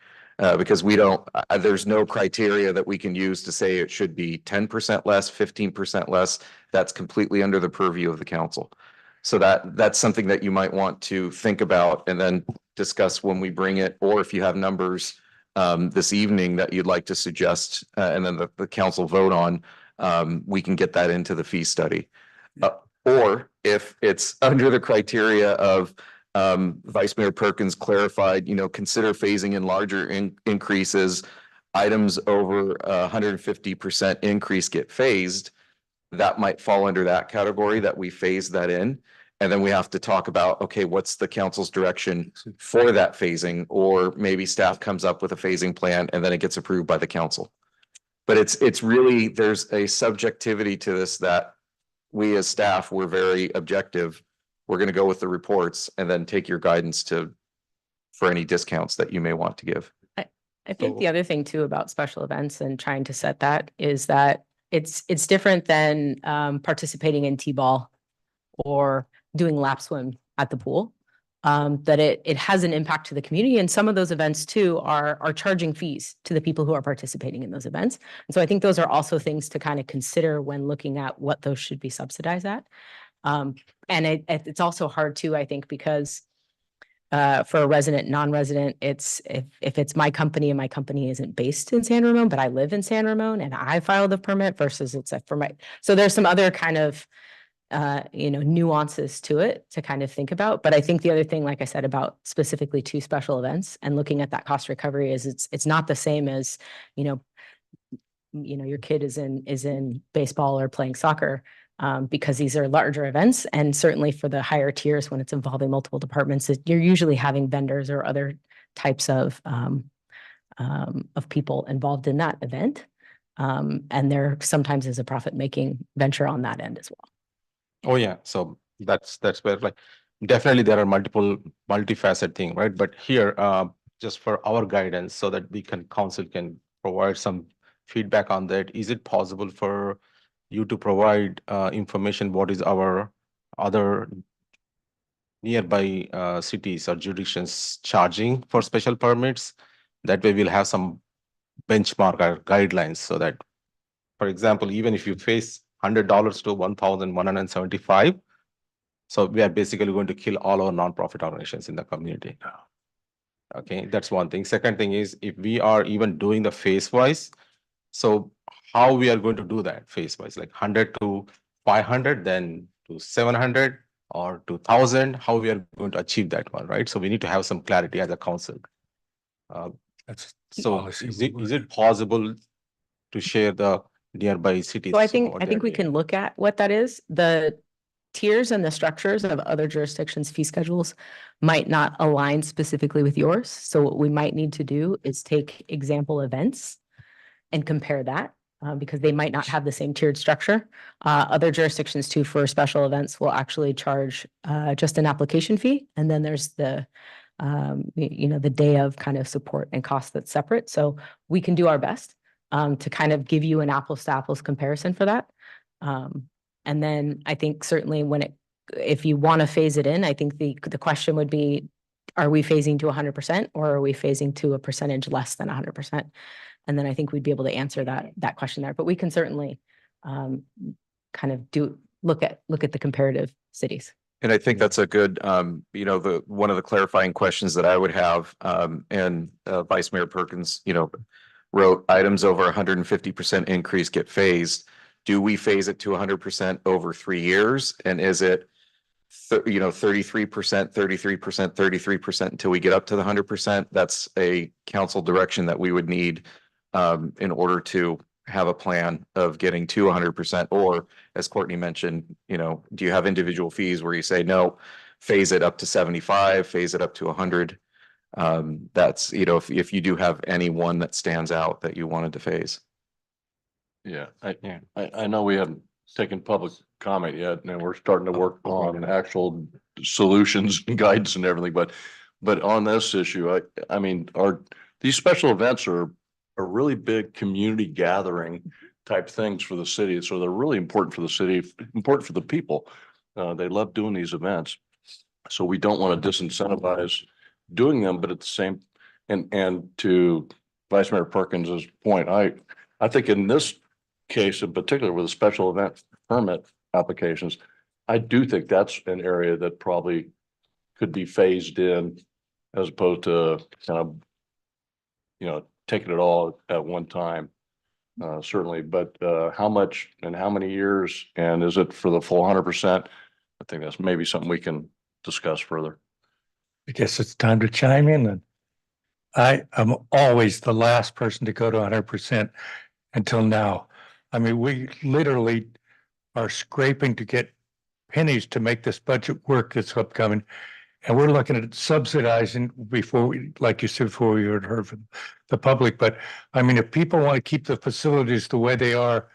Because we don't, there's no criteria that we can use to say it should be 10% less, 15% less. That's completely under the purview of the council. So that's something that you might want to think about and then discuss when we bring it, or if you have numbers this evening that you'd like to suggest, and then the council vote on, we can get that into the fee study. Or if it's under the criteria of Vice Mayor Perkins clarified, you know, consider phasing in larger increases, items over 150% increase get phased. That might fall under that category, that we phase that in. And then we have to talk about, okay, what's the council's direction for that phasing? Or maybe staff comes up with a phasing plan and then it gets approved by the council. But it's really, there's a subjectivity to this that we as staff, we're very objective. We're going to go with the reports and then take your guidance for any discounts that you may want to give. I think the other thing too about special events and trying to set that is that it's different than participating in T-ball or doing lap swim at the pool. That it has an impact to the community, and some of those events too are charging fees to the people who are participating in those events. And so I think those are also things to kind of consider when looking at what those should be subsidized at. And it's also hard too, I think, because for a resident, non-resident, it's if it's my company and my company isn't based in San Ramon, but I live in San Ramon and I filed a permit versus it's for my, so there's some other kind of nuances to it to kind of think about. But I think the other thing, like I said, about specifically to special events and looking at that cost recovery is it's not the same as, your kid is in baseball or playing soccer. Because these are larger events, and certainly for the higher tiers, when it's involving multiple departments, you're usually having vendors or other types of people involved in that event, and there sometimes is a profit-making venture on that end as well. Oh yeah, so that's where, like, definitely there are multifaceted thing, right? But here, just for our guidance, so that council can provide some feedback on that. Is it possible for you to provide information, what is our other nearby cities or jurisdictions charging for special permits? That way we'll have some benchmark or guidelines, so that, for example, even if you face $100 to 1,175, so we are basically going to kill all our nonprofit organizations in the community. Okay, that's one thing. Second thing is, if we are even doing the phase wise, So how we are going to do that phase wise, like 100 to 500, then to 700 or to 1,000, how we are going to achieve that one, right? So we need to have some clarity as a council. That's So policy is it possible to share the nearby cities? So I what think they're we doing? can look at what that is. The tiers and the structures of other jurisdictions' fee schedules might not align specifically with yours. So what we might need to do is take example events and compare that, because they might not have the same tiered structure. Other jurisdictions too, for special events, will actually charge just an application fee. And then there's the the day of kind of support and cost that's separate. So we can do our best to kind of give you an apples to apples comparison for that. And then I think certainly if you want to phase it in, I think the question would be, are we phasing to 100% or are we phasing to a percentage less than 100%? And then I think we'd be able to answer that question there, but we can certainly kind of look at the comparative cities. And I think that's a good, one of the clarifying questions that I would have, and Vice Mayor Perkins, wrote items over 150% increase get phased. Do we phase it to 100% over 3 years? And is it 33%, 33%, 33% until we get up to the 100%? That's a council direction that we would need in order to have a plan of getting to 100%. Or as Courtney mentioned, do you have individual fees where you say, no, phase it up to 75, phase it up to 100? That's, if you do have any one that stands out that you wanted to phase. Yeah, I know we haven't taken public comment yet, and we're starting to work on actual solutions and guidance and everything, but on this issue, I mean, these special events are really big community gathering type things for the city. So they're really important for the city, important for the people. They love doing these events. So we don't want to disincentivize doing them, but at the same, and to Vice Mayor Perkins's point, I think in this case in particular with the special event permit applications, I do think that's an area that probably could be phased in as opposed to kind of, taking it all at one time. Certainly, but how much and how many years, and is it for the full 100%? I think that's maybe something we can discuss further. I guess it's time to chime in then. I am always the last person to go to 100% until now. I mean, we literally are scraping to get pennies to make this budget work that's upcoming. And we're looking at subsidizing before we, like you said, before we had heard from the public. But I mean, if people want to keep the facilities the way they are,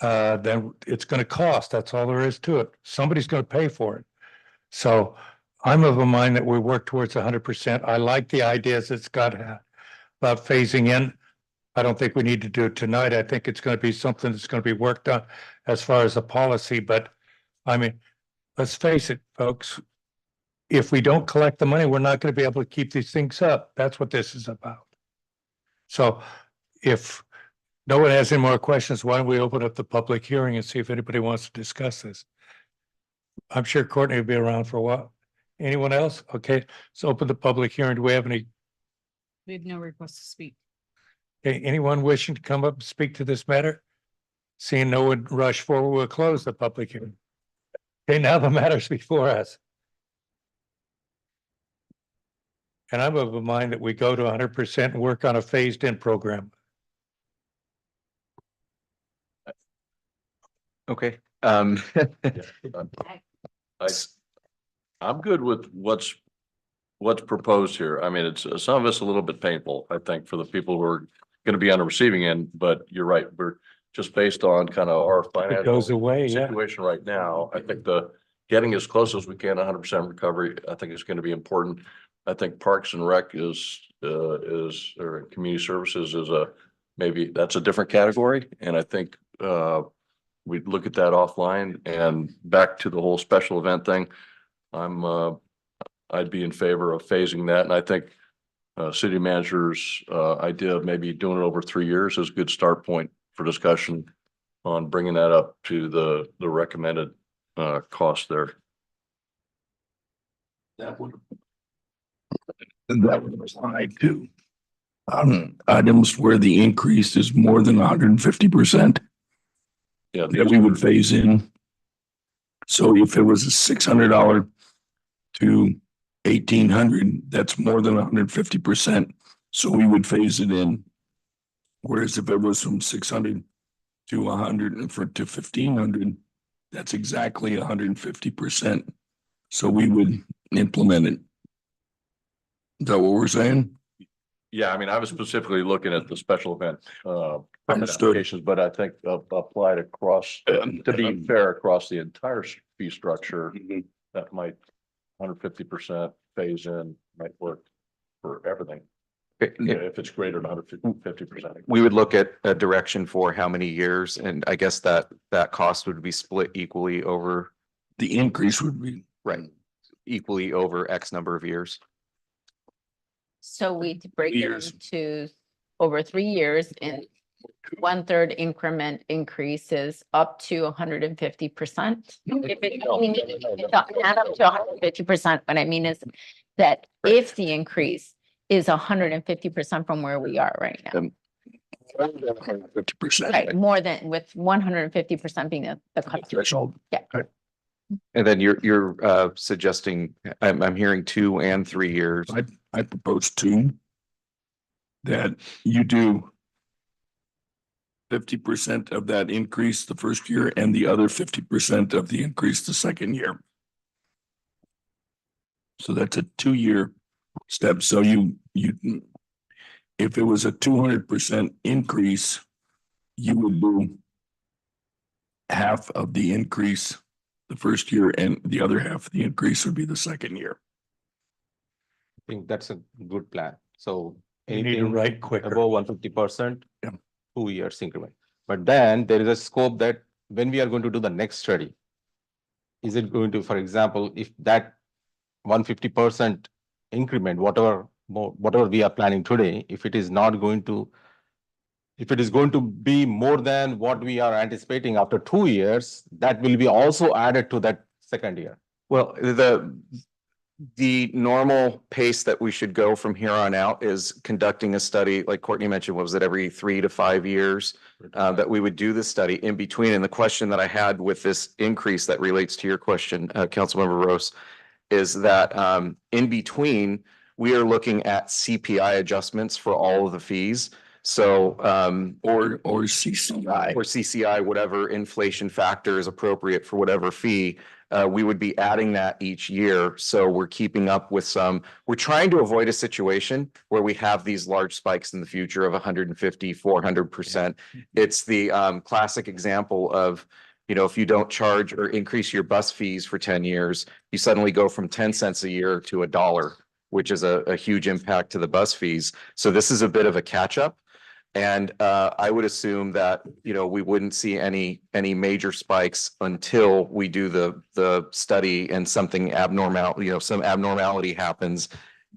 then it's going to cost. That's all there is to it. Somebody's going to pay for it. So I'm of a mind that we work towards 100%. I like the ideas it's got about phasing in. I don't think we need to do it tonight. I think it's going to be something that's going to be worked on as far as the policy. But I mean, let's face it, folks. If we don't collect the money, we're not going to be able to keep these things up. That's what this is about. So if no one has any more questions, why don't we open up the public hearing and see if anybody wants to discuss this? I'm sure Courtney will be around for a while. Anyone else? Okay, let's open the public hearing. Do we have any? We have no request to speak. Okay, anyone wishing to come up and speak to this matter? Seeing no one rush forward, we'll close the public hearing. Okay, now the matters before us. And I'm of a mind that we go to 100% and work on a phased in program. Okay. I'm good with what's proposed here. I mean, it's some of it's a little bit painful, I think, for the people who are going to be on the receiving end, but you're right. We're just based on kind of our financial goes away, yeah. situation right now. I think getting as close as we can, 100% recovery, I think is going to be important. I think Parks and Rec or community services is maybe that's a different category. And I think we'd look at that offline. And back to the whole special event thing, I'd be in favor of phasing that. And I think city manager's idea of maybe doing it over 3 years is a good start point for discussion on bringing that up to the recommended cost there. That was I too. items where the increase is more than 150%. Yeah. That we would phase in. So if it was a $600 to 1,800, that's more than 150%. So we would phase it in. Whereas if it was from 600 to 100 and to 1,500, that's exactly 150%. So we would implement it. Is that what we're saying? Yeah, I mean, I was specifically looking at the special event, permit Understood. applications, but I think applied across, to be fair, across the entire fee structure, that might 150% phase in might work for everything. If it's greater than 150%. We would look at a direction for how many years, and I guess that cost would be split equally over, The increase would be. right, equally over X number of years. So we break it Years. into over 3 years and 1/3 increment increases up to 150%. If it, I mean, it's not up to 150%, what I mean is that if the increase is 150% from where we are right now. 50%. Right, more than with 150% being the cut through. Threshold. Yeah. And then you're suggesting, I'm hearing 2 and 3 years. I propose 2. That you do 50% of that increase the first year and the other 50% of the increase the second year. So that's a 2-year step. So you, if it was a 200% increase, you would do half of the increase the first year and the other half of the increase would be the second year. I think that's a good plan. So You need to anything write quicker. above 150%. Yeah. 2 years increment. But then there is a scope that when we are going to do the next study, is it going to, for example, if that 150% increment, whatever we are planning today, if it is going to be more than what we are anticipating after 2 years, that will be also added to that second year. Well, the normal pace that we should go from here on out is conducting a study, like Courtney mentioned, what was it, every 3 to 5 years? That we would do the study in between. And the question that I had with this increase that relates to your question, Councilmember Rose, is that in between, we are looking at CPI adjustments for all of the fees. So Or CCI. or CCI, whatever inflation factor is appropriate for whatever fee, we would be adding that each year. So we're keeping up with we're trying to avoid a situation where we have these large spikes in the future of 150, 400%. It's the classic example of, if you don't charge or increase your bus fees for 10 years, you suddenly go from 10 cents a year to $1, which is a huge impact to the bus fees. So this is a bit of a catch up. And I would assume that, we wouldn't see any major spikes until we do the study and something abnormal, some abnormality happens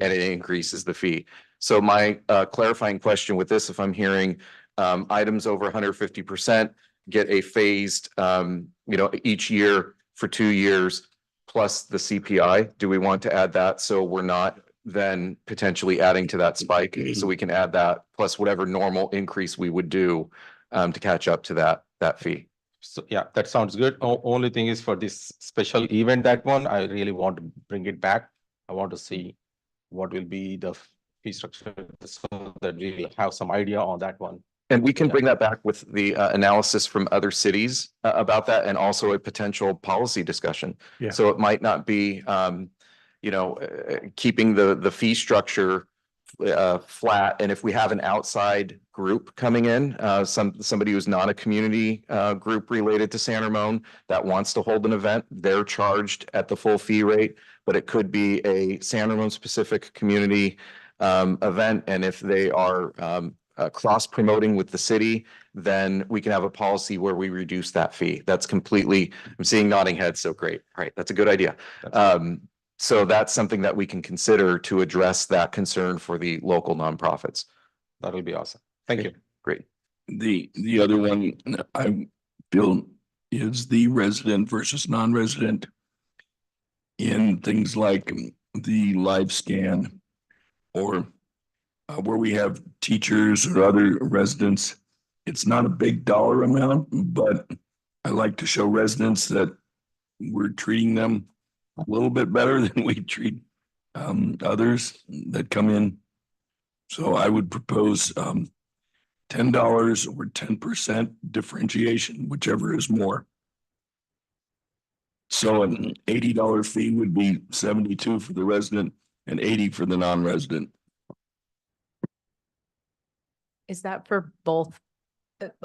and it increases the fee. So my clarifying question with this, if I'm hearing items over 150% get a phased, each year for 2 years plus the CPI, do we want to add that? So we're not then potentially adding to that spike, so we can add that plus whatever normal increase we would do to catch up to that fee. So yeah, that sounds good. Only thing is for this special event, that one, I really want to bring it back. I want to see what will be the fee structure so that we have some idea on that one. And we can bring that back with the analysis from other cities about that and also a potential policy discussion. Yeah. So it might not be keeping the fee structure flat. And if we have an outside group coming in, somebody who's not a community group related to San Ramon that wants to hold an event, they're charged at the full fee rate, but it could be a San Ramon specific community event. And if they are cross promoting with the city, then we can have a policy where we reduce that fee. That's completely, I'm seeing nodding heads. So great. Right. That's a good idea. So that's something that we can consider to address that concern for the local nonprofits. That'll be awesome. Thank you. Great. The other one I feel is the resident versus non-resident in things like the live scan or where we have teachers or other residents, it's not a big dollar amount, but I like to show residents that we're treating them a little bit better than we treat others that come in. So I would propose $10 or 10% differentiation, whichever is more. So an $80 fee would be 72 for the resident and 80 for the non-resident. Is that for both,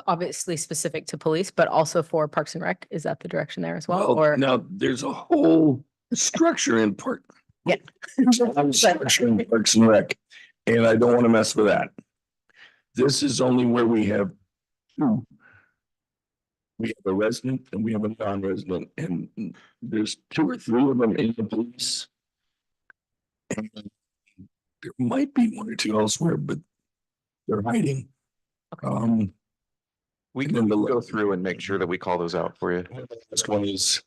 obviously specific to police, but also for Parks and Rec? Is that the direction there as well, or? Now, there's a whole structure in park. Yeah. There's a whole structure in Parks and Rec, and I don't want to mess with that. This is only where we have two. We have a resident and we have a non-resident, and there's 2 or 3 of them in the police. And there might be 1 or 2 elsewhere, but they're hiding. We And can then the- go through and make sure that we call those out for you. This one is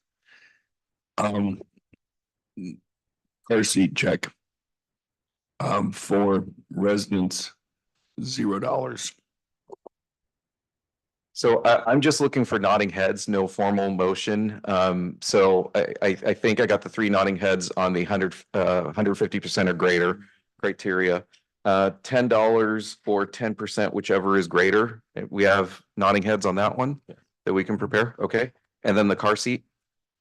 car seat check. For residents, $0. So I'm just looking for nodding heads, no formal motion. So I think I got the 3 nodding heads on the 150% or greater criteria. $10 for 10%, whichever is greater. We have nodding heads on that one that we can prepare. Okay. And then the car seat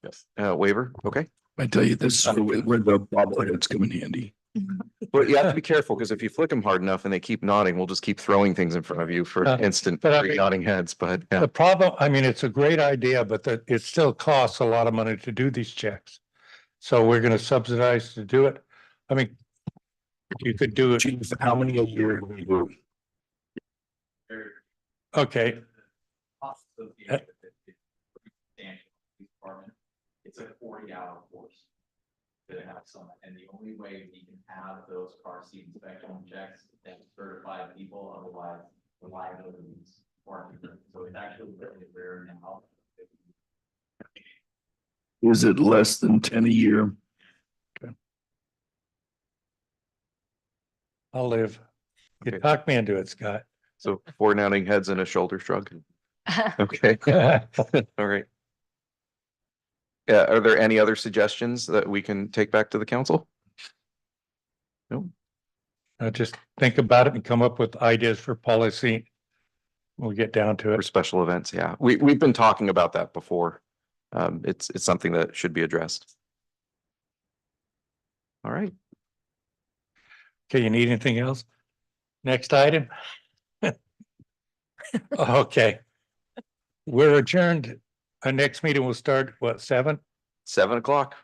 Yes. waiver. Okay. I tell you, this is where the bobbleheads come in handy. But you have to be careful because if you flick them hard enough and they keep nodding, we'll just keep throwing things in front of you for instant but I free mean- nodding heads. But yeah. The problem, I mean, it's a great idea, but that it still costs a lot of money to do these checks. So we're gonna subsidize to do it. I mean, you could do it, Chief, how many a year do we do? okay, It's a 40-hour course to have someone, and the only way we can have those car seat inspection checks and certified people, otherwise the liabilities aren't. So it's actually really rare now. Is it less than 10 a year? I'll live. You Okay. talked me into it, Scott. So 4 nodding heads and a shoulder shrug. Okay. All right. Yeah, are there any other suggestions that we can take back to the council? No, Just think about it and come up with ideas for policy. We'll get down to for it. special events, yeah. We've been talking about that before. It's something that should be addressed. All right, Okay, you need anything else? Next item? Okay. We're adjourned. Our next meeting will start, what, 7? 7 o'clock.